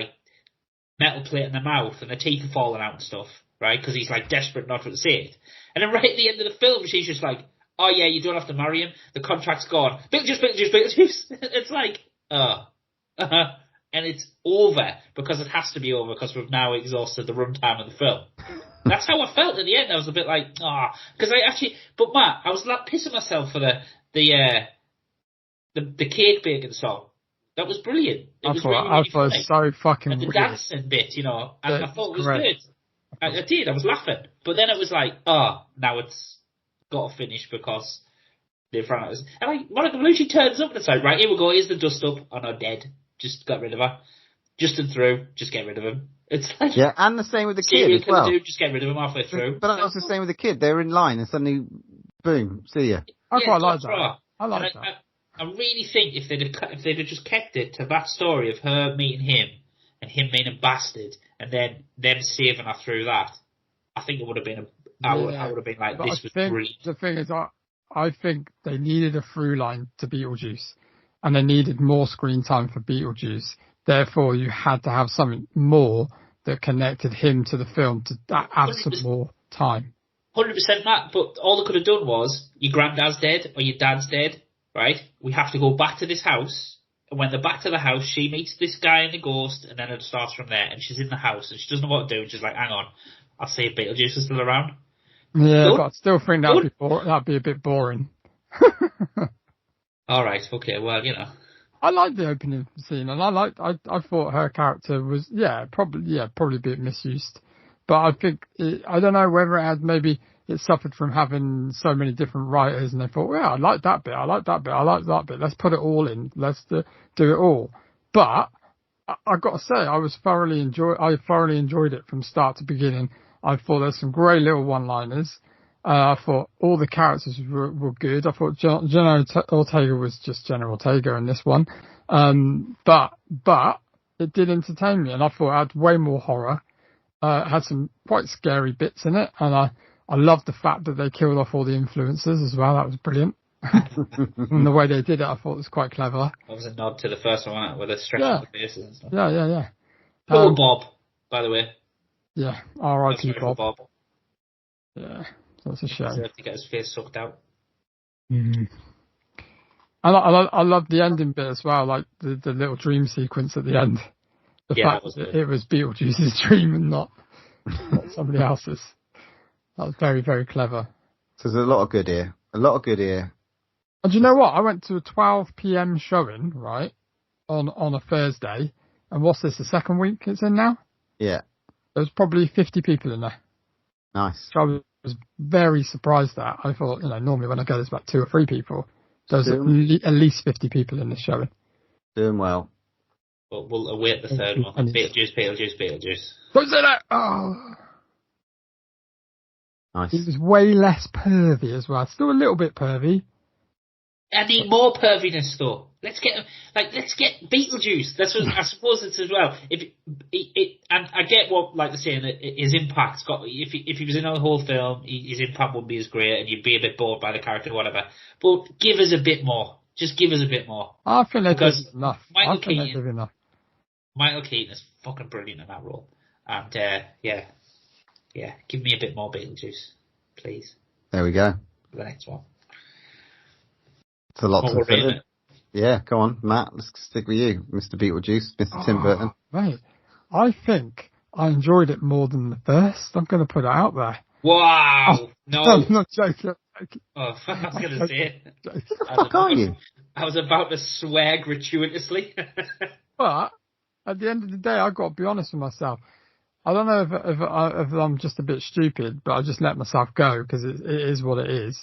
metal plate in their mouth, and their teeth are falling out and stuff, right? Because he's desperate not to say it. And then right at the end of the film, she's just oh yeah, you don't have to marry him. The contract's gone. Beetlejuice, Beetlejuice, Beetlejuice. It's and it's over, because it has to be over, because we've now exhausted the runtime of the film. That's how I felt at the end. I was a bit because but Matt, I was pissing myself for the cake baking song. That was brilliant. It was really so fucking and the weird. Dancing bit, and I thought it was good. I did. I was laughing, but then it was now it's got to finish because they've run out. And Monica Bellucci turns up and it's right, here we go. Here's the dust up. Oh no, dead. Just got rid of her. Justin through. Just get rid of him. It's yeah, and the same with the kid as well. Just get rid of him halfway through. But that was the same with the kid. They were in line and suddenly, boom, see ya. I quite like that. I like that. I really think if they'd have just kept it to that story of her meeting him and him being a bastard and then them saving her through that, I think it would have been I would have been this was brilliant. The thing is, I think they needed a through line to Beetlejuice, and they needed more screen time for Beetlejuice. Therefore, you had to have something more that connected him to the film to add some more time. 100% Matt, but all they could have done was your granddad's dead or your dad's dead. right? We have to go back to this house. And when they're back to the house, she meets this guy and the ghost, and then it starts from there. And she's in the house, and she doesn't know what to do. And she's like, hang on, I'll see if Beetlejuice is still around. Yeah, Good. but I still think that'd be a bit boring. All right, okay, well, you know. I liked the opening scene, and I thought her character was, probably a bit misused. But I think, I don't know whether it suffered from having so many different writers, and they thought, I like that bit, I like that bit, I like that bit, let's put it all in, let's do it all. But, I've got to say, I thoroughly enjoyed it from start to beginning. I thought there's some great little one-liners. I thought all the characters were good. I thought Jenna Ortega was just Jenna Ortega in this one. But it did entertain me, and I thought it had way more horror. It had some quite scary bits in it, and I loved the fact that they killed off all the influencers as well. That was brilliant. And the way they did it, I thought was quite clever. That was a nod to the first one, with a stretch of the faces and stuff. Yeah. Poor Bob, by the way. Yeah, R.I.P. Bob. Bob. Yeah, that's a shame. He deserved to get his face sucked out. Mm. I love the ending bit as well, like the little dream sequence at the end. The fact that it was Beetlejuice's dream and not somebody else's. That was very, very clever. So there's a lot of good here. And do you know what? I went to a 12 p.m. showing, right, on a Thursday. And what's this, the second week it's in now? Yeah. There was probably 50 people in there. Nice. So I was very surprised at. I thought, normally when I go, there's about 2 or 3 people. There's at least 50 people in this showing. Doing well. But we'll await the third one. Beetlejuice. What's that? Oh. Nice. He was way less pervy as well. Still a little bit pervy. I need more perviness though. Let's get Beetlejuice. That's what I suppose it's as well. And I get what they're saying, that his impact's got. If he was in the whole film, his impact wouldn't be as great, and you'd be a bit bored by the character, or whatever. But give us a bit more. Just give us a bit more. I think they did enough. Michael Keaton is fucking brilliant in that role, and give me a bit more Beetlejuice, please. There we go. For the next one. It's a lot to fill in. Yeah, come on, Matt, let's stick with you, Mr. Beetlejuice, Mr. Tim Burton. Mate, I think I enjoyed it more than the first. I'm going to put it out there. Wow! No. I'm not joking. Oh, I was going to say it. Who the fuck are you? I was about to swear gratuitously. But, at the end of the day, I've got to be honest with myself. I don't know if I'm just a bit stupid, but I just let myself go because it is what it is.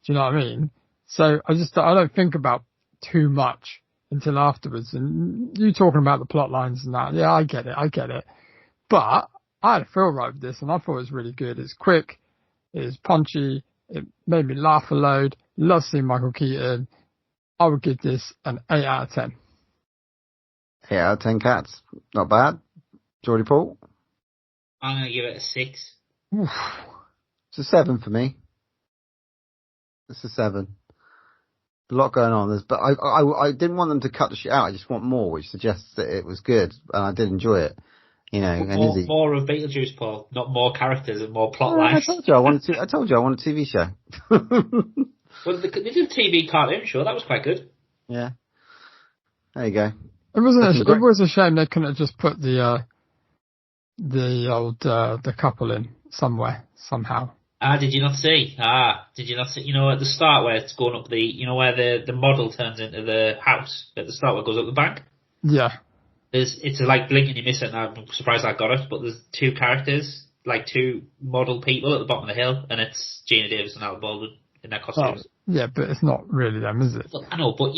Do you know what I mean? So I don't think about too much until afterwards. And you talking about the plot lines and that, I get it. But I had a feel right with this, and I thought it was really good. It's quick, it's punchy, it made me laugh a load. Love seeing Michael Keaton. I would give this an 8 out of 10. 8 out of 10 cats. Not bad. Geordie Paul? I'm going to give it a 6. Oof. It's a 7 for me. It's a 7. A lot going on. But I didn't want them to cut the shit out. I just want more, which suggests that it was good, and I did enjoy it. More of Beetlejuice, Paul, not more characters and more plot lines. I told you I wanted a TV show. Well, they did a TV cartoon show. That was quite good. Yeah. There you go. It was a shame they couldn't have just put the couple in somewhere somehow. Did you not see? You know, at the start where it's going up where the model turns into the house at the start where it goes up the bank? Yeah. It's like blink and you miss it, and I'm surprised I got it, but there's 2 characters, like 2 model people at the bottom of the hill, and it's Gina Davis and Al Baldwin in their costumes. Oh, yeah, but it's not really them, is it? I know, but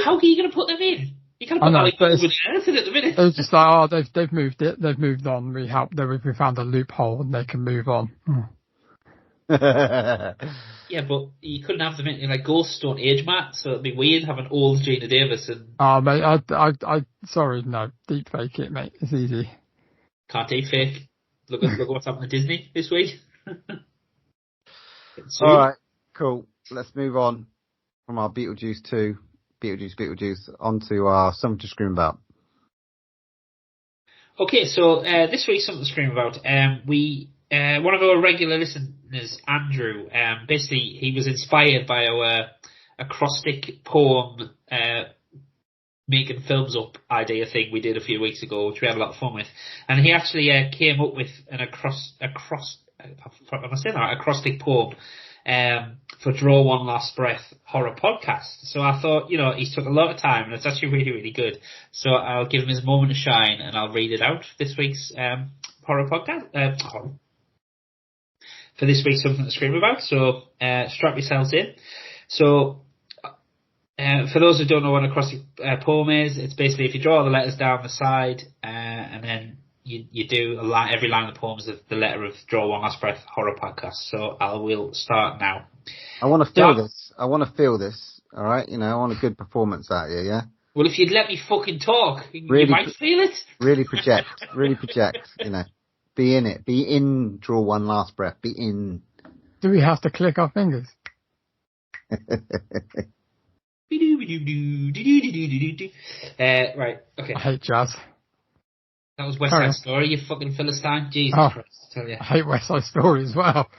how are you going to put them in? You can't put anything at the minute. It was just like, they've moved it, they've moved on, we found a loophole and they can move on. Yeah, but you couldn't have them in ghosts don't age, Matt, so it'd be weird having old Gina Davis and... Oh, mate, sorry, no, deep fake it, mate, it's easy. Can't deep fake. Look what's happened to Disney this week. Alright, cool. Let's move on from our Beetlejuice 2, Beetlejuice, onto our Something to Scream About. Okay, so this week, Something to Scream About, one of our regular listeners, Andrew, basically he was inspired by our acrostic poem making films up idea thing we did a few weeks ago, which we had a lot of fun with. And he actually came up with an acrostic poem for Draw One Last Breath horror podcast. So I thought, he's took a lot of time and it's actually really, really good. So I'll give him his moment to shine and I'll read it out for this week's horror podcast. For this week's Something to Scream About. So strap yourselves in. So for those who don't know what an acrostic poem is, it's basically if you draw the letters down the side and then you do every line of the poem is the letter of Draw One Last Breath horror podcast. So we'll start now. I want to feel this. All right, I want a good performance out of you. Yeah. Well, if you'd let me fucking talk, really, you might feel it. Really project. Be in it. Be in Draw One Last Breath. Be in. Do we have to click our fingers? Right. Okay. I hate jazz. That was West Side Story, you fucking Philistine. Jesus Christ, I tell you. I hate West Side Story as well.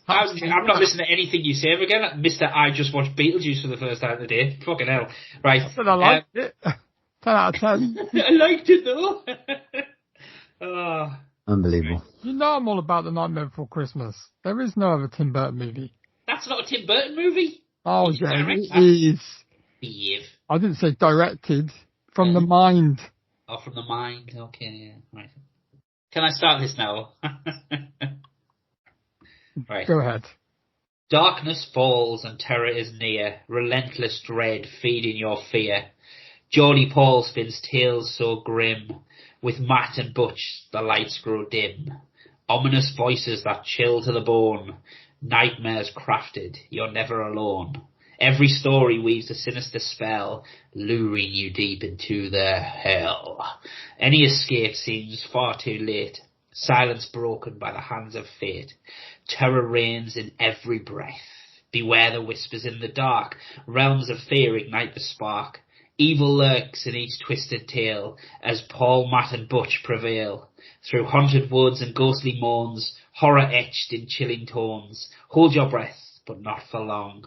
I'm not listening to anything you say ever again. Mr. I just watched Beetlejuice for the first time today. Fucking hell. Right. I said I liked it. 10 out of 10. I liked it though. Oh. Unbelievable. You know I'm all about The Nightmare Before Christmas. There is no other Tim Burton movie. That's not a Tim Burton movie. Oh, yeah, it is. Steve. I didn't say directed. From the mind. Oh, from the mind. Okay, yeah. Right. Can I start this now? Right. Go ahead. Darkness falls and terror is near. Relentless dread feeding your fear. Geordie Paul spins tales so grim. With Matt and Butch, the lights grow dim. Ominous voices that chill to the bone. Nightmares crafted, you're never alone. Every story weaves a sinister spell, luring you deep into their hell. Any escape seems far too late. Silence broken by the hands of fate. Terror reigns in every breath. Beware the whispers in the dark. Realms of fear ignite the spark. Evil lurks in each twisted tale, as Paul, Matt and Butch prevail. Through haunted woods and ghostly moans, horror etched in chilling tones. Hold your breath, but not for long.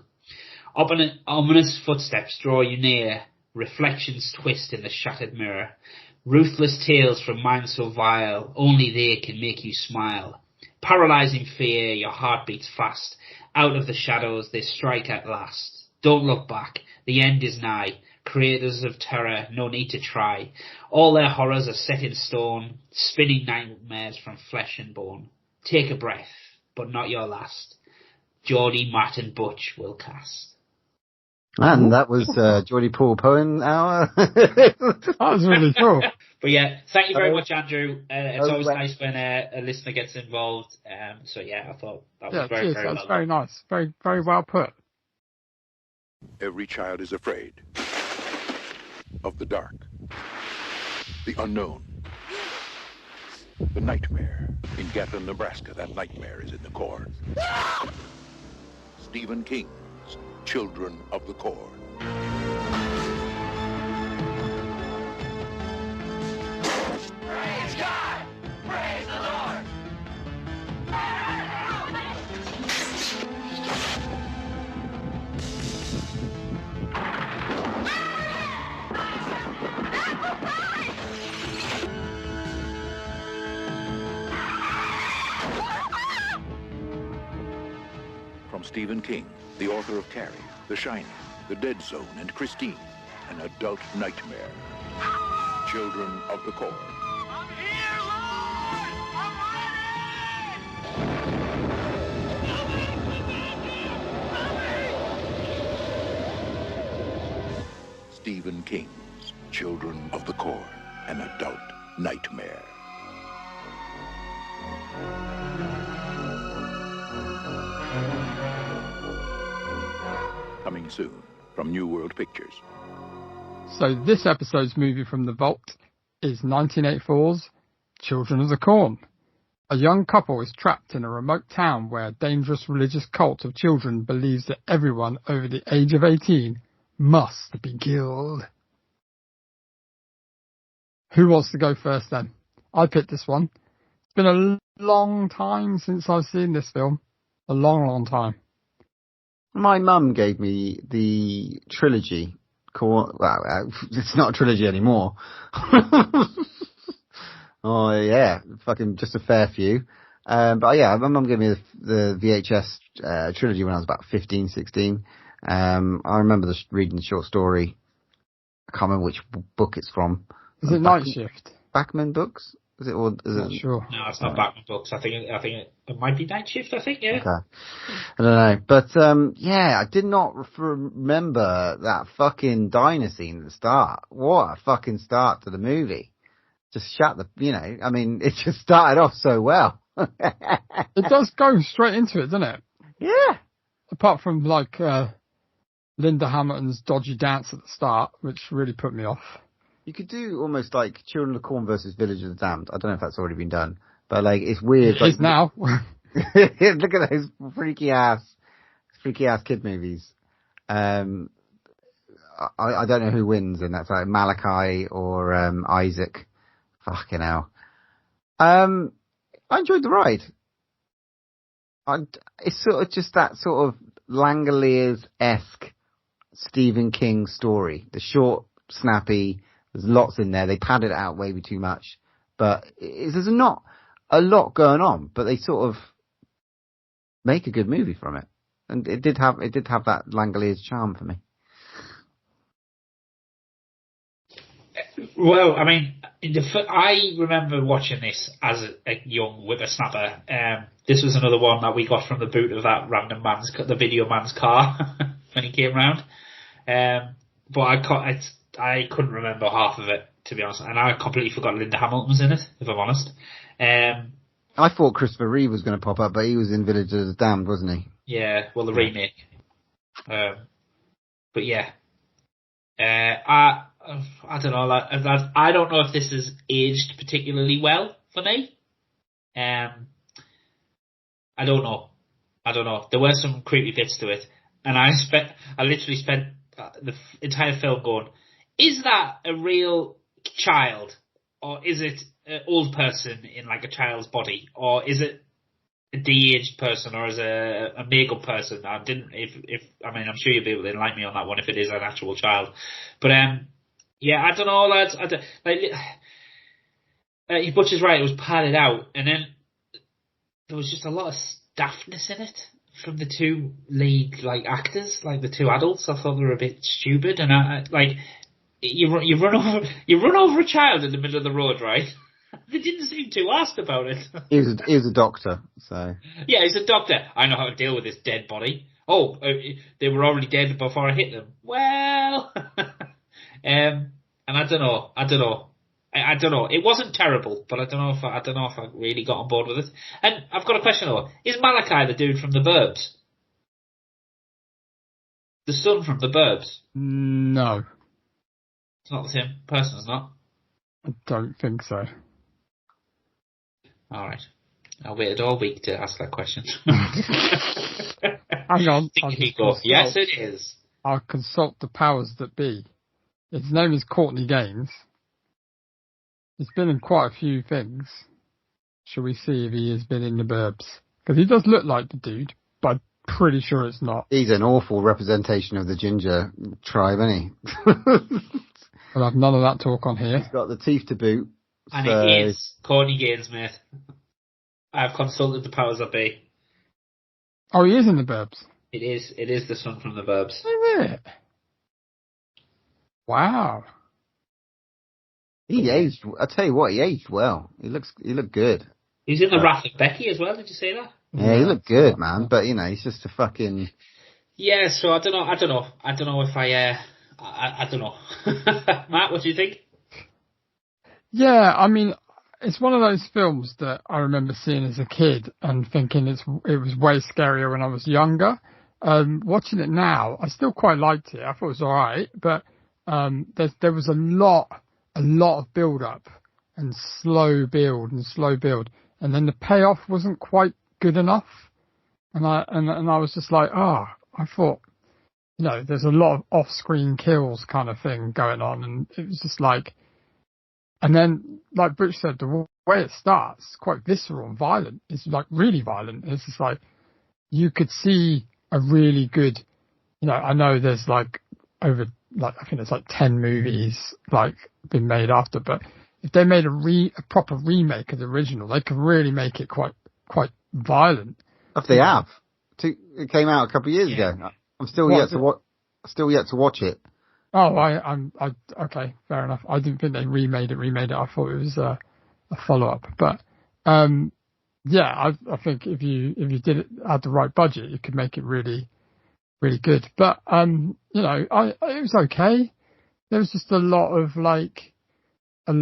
Ominous footsteps draw you near. Reflections twist in the shattered mirror. Ruthless tales from minds so vile, only they can make you smile. Paralyzing fear, your heart beats fast. Out of the shadows they strike at last. Don't look back, the end is nigh. Creators of terror, no need to try. All their horrors are set in stone, spinning nightmares from flesh and bone. Take a breath, but not your last. Geordie, Matt and Butch will cast. And that was Geordie Paul Poem Hour. That was really cool. But yeah, thank you very much, Andrew. It's always nice when a listener gets involved. So yeah, I thought that was very, very well. That's very nice. Very, very well put. Every child is afraid of the dark, the unknown, the nightmare. In Gatlin, Nebraska, that nightmare is in the corn. Stephen King's Children of the Corn. Praise God! Praise the Lord! From Stephen King, the author of Carrie, The Shining, The Dead Zone, and Christine, an adult nightmare. Children of the Corn. I'm here, Lord! I'm ready! Stephen King's Children of the Corn, an adult nightmare. Coming soon from New World Pictures. So this episode's movie from the vault is 1984's Children of the Corn. A young couple is trapped in a remote town where a dangerous religious cult of children believes that everyone over the age of 18 must be killed. Who wants to go first then? I picked this one. It's been a long time since I've seen this film. A long, long time. My mum gave me the trilogy. It's not a trilogy anymore. Oh yeah, fucking just a fair few. But yeah, my mum gave me the VHS trilogy when I was about 15, 16. I remember reading the short story. I can't remember which book it's from. Is it Night Shift? Bachman books? Is it? Or is Not it? sure. No, it's not Batman books. I think it might be Night Shift. I think, yeah. Okay. I don't know, but yeah, I did not remember that fucking diner scene at the start. What a fucking start to the movie! Just I mean, it just started off so well. It does go straight into it, doesn't it? Yeah. Apart from like Linda Hamilton's dodgy dance at the start, which really put me off. You could do almost like Children of the Corn versus Village of the Damned. I don't know if that's already been done, but like it's weird. It is now. Look at those freaky ass kid movies. I don't know who wins in that side, Malachi or Isaac. Fucking hell. I enjoyed the ride. It's sort of just that sort of Langoliers-esque Stephen King story. The short, snappy. There's lots in there. They padded it out way too much, but there's not a lot going on. But they sort of make a good movie from it, and it did have that Langoliers charm for me. Well, I mean, I remember watching this as a young whippersnapper. This was another one that we got from the boot of that random the video man's car when he came round. But I couldn't remember half of it, to be honest, and I completely forgot Linda Hamilton was in it, if I'm honest. I thought Christopher Reeve was going to pop up, but he was in Village of the Damned, wasn't he? Yeah, well, the remake. But yeah, I don't know. I don't know if this has aged particularly well for me. I don't know. There were some creepy bits to it, and I literally spent the entire film going, is that a real child, or is it an old person in like a child's body, or is it a de-aged person, or is it a make-up person? I mean, I'm sure you'll be able to enlighten me on that one if it is an actual child. But yeah, I don't know, lads. Butcher's right. It was padded out, and then there was just a lot of daftness in it from the two lead actors, the two adults. I thought they were a bit stupid, and you run over a child in the middle of the road, right? They didn't seem too asked about it. He was a doctor, so yeah, he's a doctor. I know how to deal with this dead body. Oh, they were already dead before I hit them. Well, and I don't know. I don't know. It wasn't terrible, but I don't know if I really got on board with it. And I've got a question though: is Malachi the dude from the Burbs? The son from the Burbs? No. It's not the same person, it's not? I don't think so. Alright. I waited all week to ask that question. Hang on. Yes, it is. I'll consult the powers that be. His name is Courtney Gaines. He's been in quite a few things. Shall we see if he has been in the Burbs? Because he does look like the dude, but I'm pretty sure it's not. He's an awful representation of the ginger tribe, isn't he? We'll have none of that talk on here. He's got the teeth to boot. And it is Courtney Gaines, mate. I've consulted the powers that be. Oh, he is in the Burbs? It is the son from the Burbs. Is it? Wow. He aged. I tell you what, he aged well. He looked good. He's in the Wrath of Becky as well. Did you say that? Yeah, he looked good, man. But he's just a fucking. Yeah. So I don't know if I don't know. Matt, what do you think? Yeah, I mean, it's one of those films that I remember seeing as a kid and thinking it was way scarier when I was younger. Watching it now, I still quite liked it. I thought it was alright, but there was a lot of build up and slow build, and then the payoff wasn't quite good enough. And I was just like, I thought, there's a lot of off-screen kills kind of thing going on, and it was just like, and then, like Butch said, the way it starts is quite visceral and violent. It's like really violent. It's just like, you could see a really good, I know there's like over, like, I think there's like 10 movies like been made after, but if they made a proper remake of the original, they could really make it quite violent. If they have. It came out a couple of years ago. I'm still yet to watch it. Oh, okay, fair enough. I didn't think they remade it. I thought it was a follow-up. But, yeah, I think if you did it, had the right budget, you could make it really, really good. But, it was okay. There was just a lot of running, a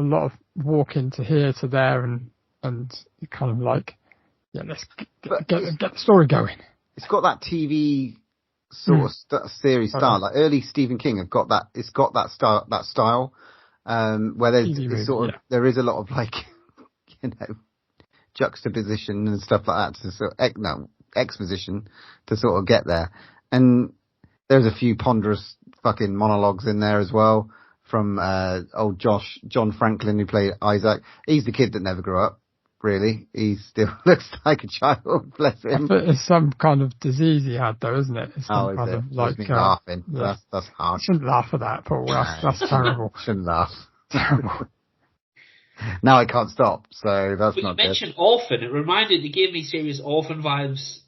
lot of walking to here, to there, and kind of like, yeah, let's get the story going. It's got that TV sort of series style, like early Stephen King have got that. It's got that style, where there is a lot of like, juxtaposition and stuff like that to sort of exposition to sort of get there. And there's a few ponderous fucking monologues in there as well from old John Franklin, who played Isaac. He's the kid that never grew up. Really, he still looks like a child. Bless him. It's some kind of disease he had, though, isn't it? It's some kind of like laughing. Yeah. That's harsh. Shouldn't laugh at that, Paul. That's terrible. Shouldn't laugh. Terrible. Now I can't stop. So that's but not you mentioned Orphan. It gave me serious Orphan vibes.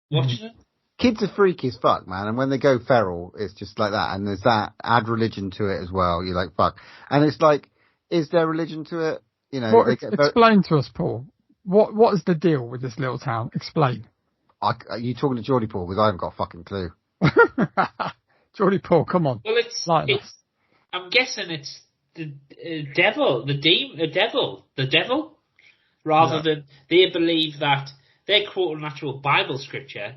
Watching it. Kids are freaky as fuck, man. And when they go feral, it's just like that. And there's that, add religion to it as well. You're like, fuck. And it's like, is there religion to it? Explain to us, Paul. What is the deal with this little town? Explain. Are you talking to Geordie Paul? Because I haven't got a fucking clue. Geordie Paul, come on. Well, I'm guessing it's the devil, the devil, rather than they believe that they're quoting actual Bible scripture,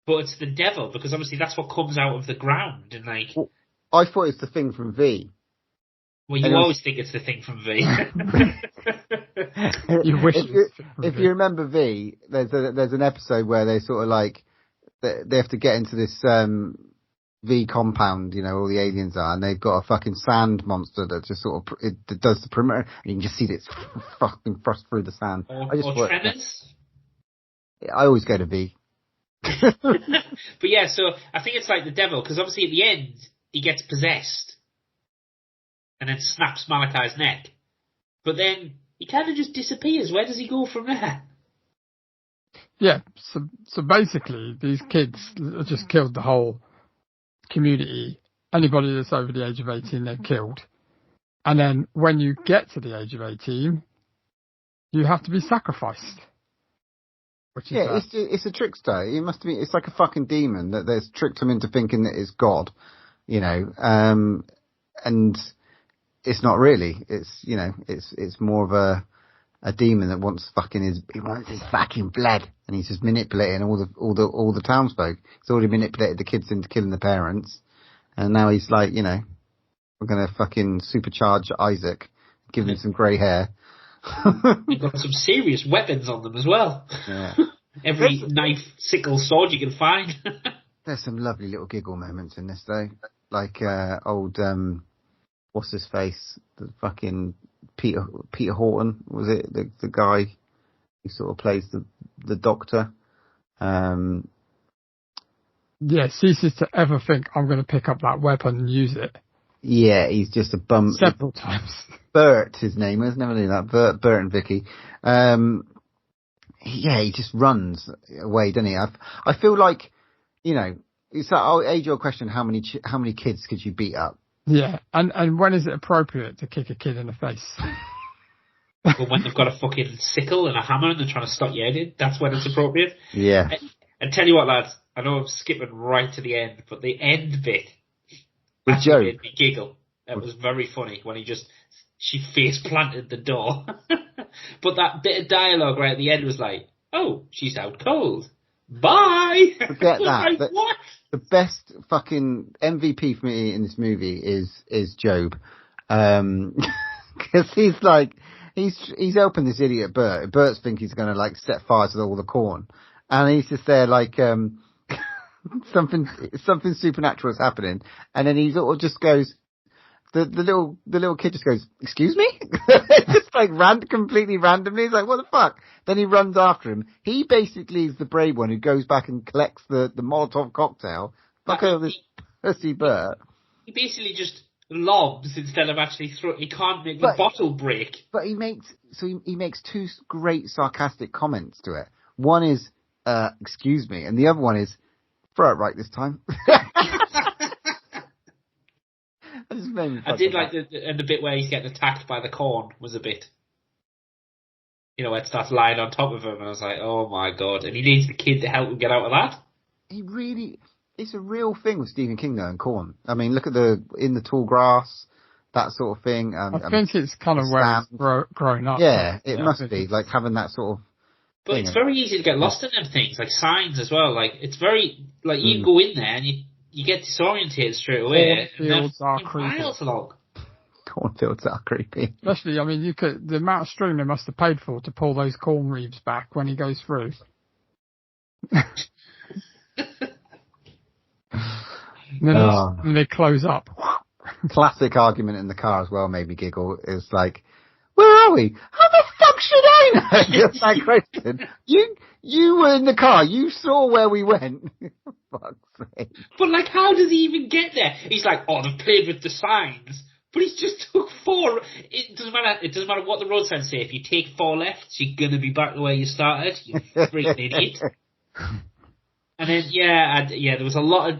but it's the devil, because obviously that's what comes out of the ground. And like, well, I thought it's the thing from V. Well, you always think it's the thing from V. If you remember V, there's an episode where they sort of like they have to get into this V compound, all the aliens are, and they've got a fucking sand monster that just sort of it does the perimeter, and you can just see this fucking thrust through the sand. Or Tremors. I always go to V. But yeah, so I think it's like the devil, because obviously at the end he gets possessed and then snaps Malachi's neck. But then he kind of just disappears. Where does he go from there? Yeah, so basically these kids just killed the whole community. Anybody that's over the age of 18, they've killed. And then when you get to the age of 18, you have to be sacrificed. Which is it's a trickster. It must be. It's like a fucking demon that they've tricked them into thinking that it's God, and it's not really. It's it's more of a demon that wants he wants his fucking blood, and he's just manipulating all the townsfolk. He's already manipulated the kids into killing the parents, and now he's like, we're gonna fucking supercharge Isaac, give him some grey hair. You've got some serious weapons on them as well. Yeah. Every knife, sickle, sword you can find. There's some lovely little giggle moments in this though, like old what's his face, the fucking Peter Horton, was it the guy who sort of plays the doctor? Ceases to ever think I'm going to pick up that weapon and use it. Yeah, he's just a bum. Several times. Bert, his name was. Never knew that. Bert and Vicky. He just runs away, doesn't he? I feel like, it's that age-old question: how many kids could you beat up? Yeah, and when is it appropriate to kick a kid in the face? Well, when they've got a fucking sickle and a hammer and they're trying to stop your head in, that's when it's appropriate. Yeah. And tell you what, lads, I know I'm skipping right to the end, but the end bit with Joe made me giggle. It was very funny when she face planted the door. But that bit of dialogue right at the end was like, "Oh, she's out cold. Bye." Forget that. Like, what? The best fucking MVP for me in this movie is Job, because he's like he's helping this idiot Bert. Bert's think he's going to like set fire to all the corn, and he's just there like something supernatural is happening, and then he sort of just goes, the little kid just goes, "Excuse me?" Just like completely randomly. He's like, "What the fuck?" Then he runs after him. He basically is the brave one who goes back and collects the Molotov cocktail. Fuck over this pussy Bert. He basically just lobs instead of actually he can't make the bottle break. But he makes two great sarcastic comments to it. One is, "Excuse me," and the other one is, "Throw it right this time." I did like the bit where he's getting attacked by the corn was a bit, where it starts lying on top of him, and I was like, oh my god, and he needs the kid to help him get out of that. It's a real thing with Stephen King though, and corn. I mean, look at In the Tall Grass, that sort of thing. I think it's kind of where it's grown up. Yeah, it must be, like having that sort of... But it's very easy to get lost in them things, like signs as well. Like, it's very, like, you go in there and you get disorientated straight away. Cornfields are creepy. Miles long. Cornfields are creepy. Especially, I mean, the amount of string they must have paid for to pull those corn reaves back when he goes through. Then they close up. Classic argument in the car as well made me giggle. Is like, where are we? How the fuck should I know? It's that question. You were in the car. You saw where we went. Fuck's sake. But like, how does he even get there? He's like, oh, they've played with the signs. But he's just took 4. It doesn't matter what the road signs say. If you take 4 lefts, you're gonna be back the way you started. You freaking idiot. And then there was a lot of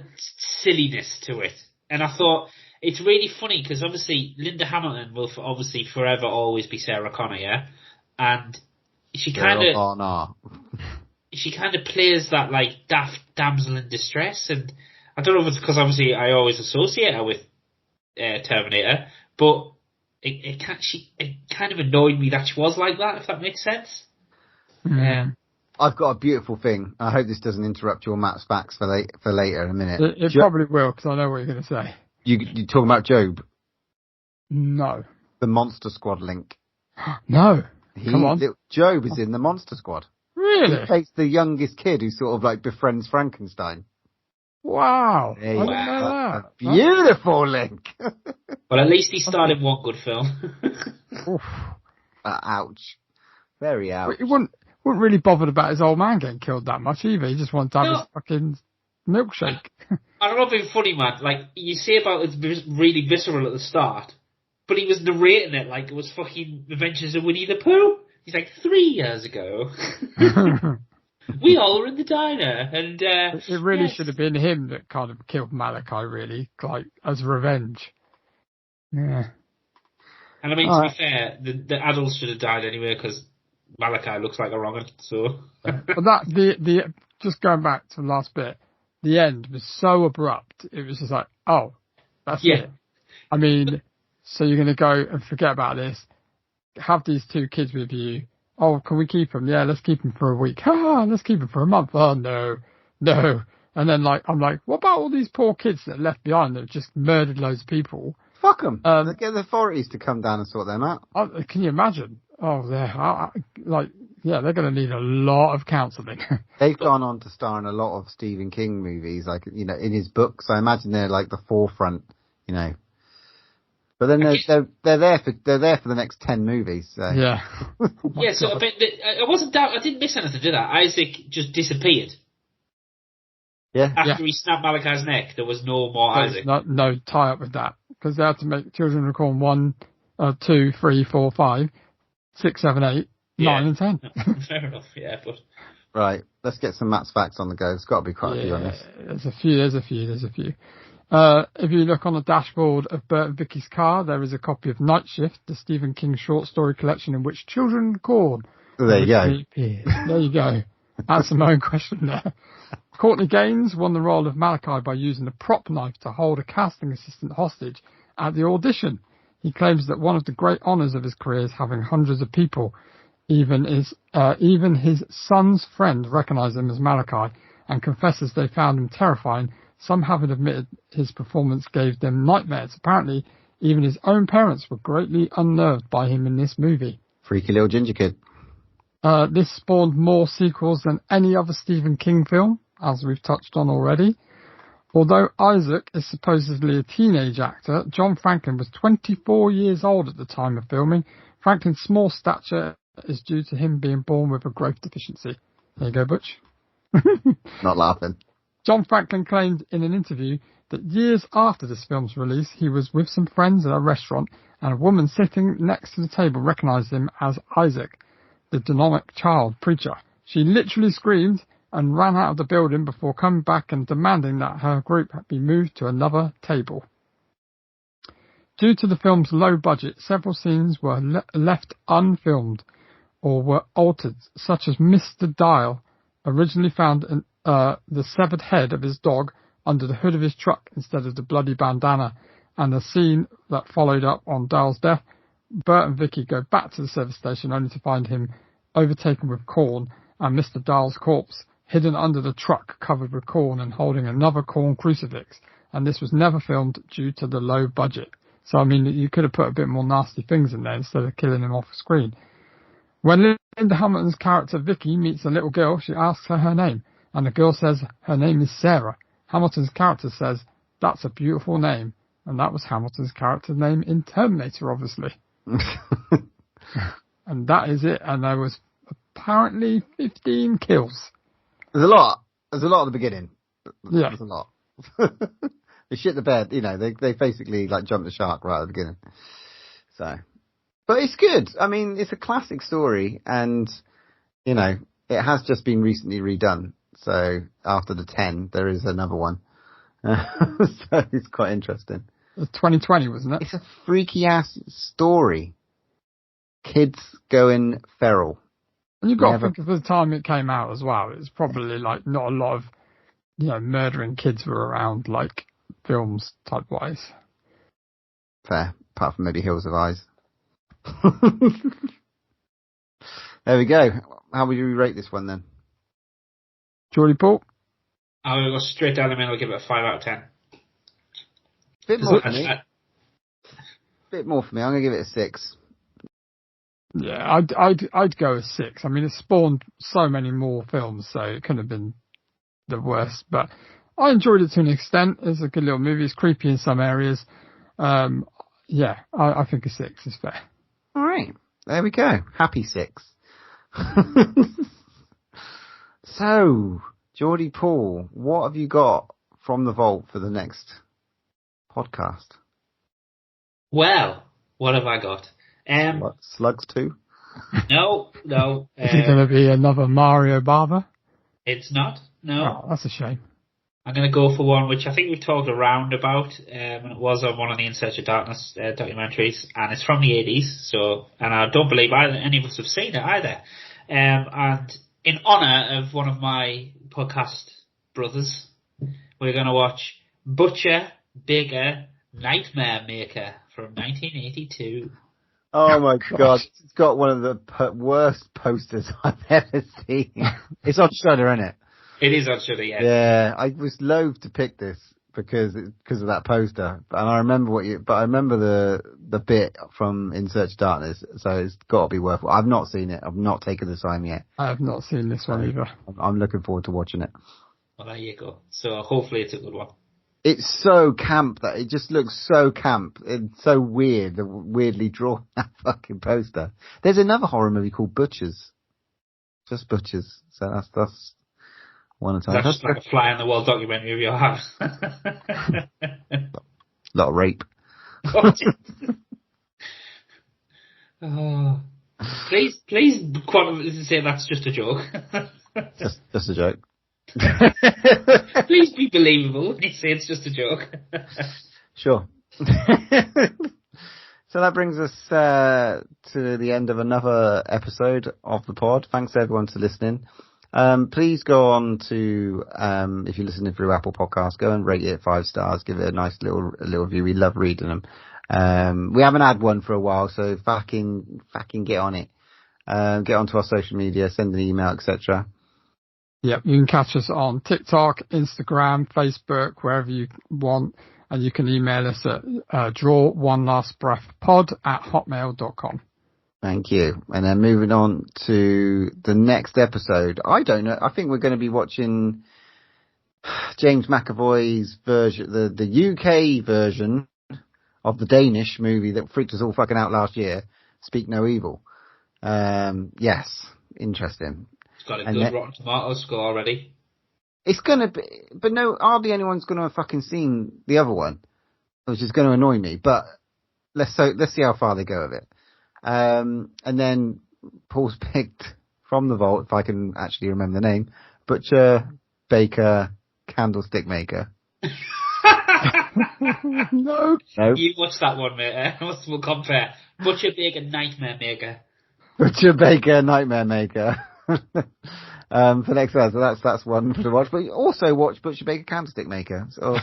silliness to it, and I thought it's really funny because obviously Linda Hamilton will obviously forever always be Sarah Connor, yeah, and she kind of plays that like daft damsel in distress, and I don't know if it's because obviously I always associate her with Terminator, but it kind of annoyed me that she was like that, if that makes sense. Mm. I've got a beautiful thing. I hope this doesn't interrupt your Matt's facts for later in a minute. It probably will, because I know what you're going to say. You talking about Job? No. The Monster Squad link. No. Come on. Job is in the Monster Squad. Really? He plays the youngest kid who sort of like befriends Frankenstein. Wow. I didn't know that. A beautiful link. Well, at least he starred in one good film. Ouch. Very ouch. He wasn't really bothered about his old man getting killed that much either. He just wanted to have his fucking milkshake. I'm not being funny, man. Like, you say about it's really visceral at the start, but he was narrating it like it was fucking Adventures of Winnie the Pooh. He's like, 3 years ago. We all were in the diner, and it really should have been him that kind of killed Malachi, really, like as revenge. Yeah. And I mean, to be fair, the adults should have died anyway because Malachi looks like a wrong one. So, but the just going back to the last bit, the end was so abrupt. It was just like, oh, that's it. I mean, so you're going to go and forget about this, have these 2 kids with you. Oh, can we keep them? Yeah, let's keep them for a week. Let's keep them for a month. Oh, no. And then, like, I'm like, what about all these poor kids that are left behind that have just murdered loads of people? Fuck them. Get the authorities to come down and sort them out. Can you imagine? Oh, they're going to need a lot of counselling. They've gone on to star in a lot of Stephen King movies, like, in his books. I imagine they're like the forefront, But then they're there for the next 10 movies. So. Yeah. Yeah. So I didn't miss anything, did I? Isaac just disappeared. Yeah. After he snapped Malachi's neck, there was no more Isaac. No tie up with that because they had to make Children of the Corn 1, 2, 3, 4, 5, 6, 7, 8, 9, and 10. Fair enough. Yeah, but. Right. Let's get some Matt's facts on the go. There's got to be quite a few on this. There's a few. If you look on the dashboard of Bert and Vicky's car, there is a copy of Night Shift, the Stephen King short story collection in which children record. There you go. There you go. Answer my own question there. Courtney Gaines won the role of Malachi by using a prop knife to hold a casting assistant hostage at the audition. He claims that one of the great honours of his career is having hundreds of people, even his son's friend, recognise him as Malachi and confesses they found him terrifying. Some haven't admitted his performance gave them nightmares. Apparently, even his own parents were greatly unnerved by him in this movie. Freaky little ginger kid. This spawned more sequels than any other Stephen King film, as we've touched on already. Although Isaac is supposedly a teenage actor, John Franklin was 24 years old at the time of filming. Franklin's small stature is due to him being born with a growth deficiency. There you go, Butch. Not laughing. John Franklin claimed in an interview that years after this film's release, he was with some friends at a restaurant and a woman sitting next to the table recognized him as Isaac, the demonic child preacher. She literally screamed and ran out of the building before coming back and demanding that her group be moved to another table. Due to the film's low budget, several scenes were left unfilmed or were altered, such as Mr. Dial originally found the severed head of his dog under the hood of his truck instead of the bloody bandana, and the scene that followed up on Dial's death. Bert and Vicky go back to the service station only to find him overtaken with corn and Mr. Dial's corpse hidden under the truck covered with corn and holding another corn crucifix, and this was never filmed due to the low budget. So, I mean, you could have put a bit more nasty things in there instead of killing him off screen. When Linda Hamilton's character Vicky meets a little girl, she asks her name, and the girl says her name is Sarah. Hamilton's character says, "That's a beautiful name," and that was Hamilton's character's name in Terminator, obviously. And that is it, and there was apparently 15 kills. There's a lot. There's a lot at the beginning. Yeah. There's a lot. They shit the bed, you know, they basically like jumped the shark right at the beginning. So, but it's good. I mean, it's a classic story and, you know, it has just been recently redone. So after the 10, there is another one. So it's quite interesting. It was 2020, wasn't it? It's a freaky ass story. Kids going feral. And you've got to think of the time it came out as well. It's probably like not a lot of, you know, murdering kids were around like films type wise. Fair. Apart from maybe Hills of Eyes. There we go. How would you rate this one then? Geordie Paul? I'll go straight down the middle and give it a 5 out of 10. Bit more for me. Bit more for me. I'm going to give it a 6. Yeah, I'd go a 6. I mean, it spawned so many more films, so it couldn't have been the worst. But I enjoyed it to an extent. It's a good little movie. It's creepy in some areas. Yeah, I think a 6 is fair. All right, there we go. Happy 6. So, Geordie Paul, what have you got from the vault for the next podcast? Well, what have I got? What, Slugs 2? No. Is it going to be another Mario Barber? It's not. No. Oh, that's a shame. I'm going to go for one which I think we've talked around about, and it was on one of the In Search of Darkness documentaries, and it's from the 80s, and I don't believe any of us have seen it either. And in honour of one of my podcast brothers, we're going to watch Butcher, Bigger, Nightmare Maker from 1982. Oh my God. It's got one of the worst posters I've ever seen. It's on Shudder, isn't it? It is on Shudder, yeah. Yeah, I was loath to pick this because of that poster. And I remember I remember the bit from In Search of Darkness, so it's got to be worth it. I've not seen it. I've not taken the time yet. I have not seen this one either. I'm looking forward to watching it. Well, there you go. So hopefully it's a good one. It's so camp that it just looks so camp. It's so weird, the weirdly drawn that fucking poster. There's another horror movie called Butchers. Just Butchers. So that's one of the times. That's just like a fly on the wall documentary of your house. A lot of rape. Oh. Please, say that's just a joke. just a joke. Please be believable when you say it's just a joke. Sure. So that brings us to the end of another episode of the pod. Thanks everyone for listening. Please go on to, if you're listening through Apple Podcasts, go and rate it 5 stars. Give it a nice little review. We love reading them. We haven't had one for a while, so fucking get on it. Get onto our social media, send an email, etc. Yep, you can catch us on TikTok, Instagram, Facebook, wherever you want, and you can email us at draw1lastbreathpod@hotmail.com. Thank you. And then moving on to the next episode. I don't know. I think we're going to be watching James McAvoy's version, the UK version of the Danish movie that freaked us all fucking out last year, Speak No Evil. Yes, interesting. It's got a good Rotten Tomatoes score already. It's gonna be, but no, hardly anyone's gonna have fucking seen the other one, which is gonna annoy me. But let's see how far they go with it. And then Paul's picked from the vault, if I can actually remember the name, Butcher, Baker, Candlestick Maker. No. You watch that one, mate. We'll compare. Butcher, Baker, Nightmare Maker. Butcher, Baker, Nightmare Maker. For next time, so that's one to watch. But also watch Butcher, Baker, Candlestick Maker. So I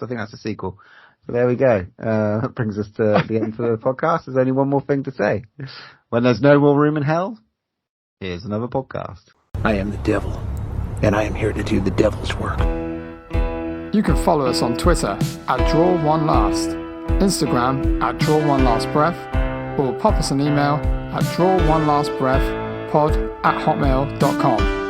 think that's a sequel. So there we go. That brings us to the end of the podcast. There's only one more thing to say. When there's no more room in hell, here's another podcast. I am the devil, and I am here to do the devil's work. You can follow us on Twitter @DrawOneLast, Instagram @DrawOneLastBreath, or pop us an email at drawnelastbreathpod@hotmail.com.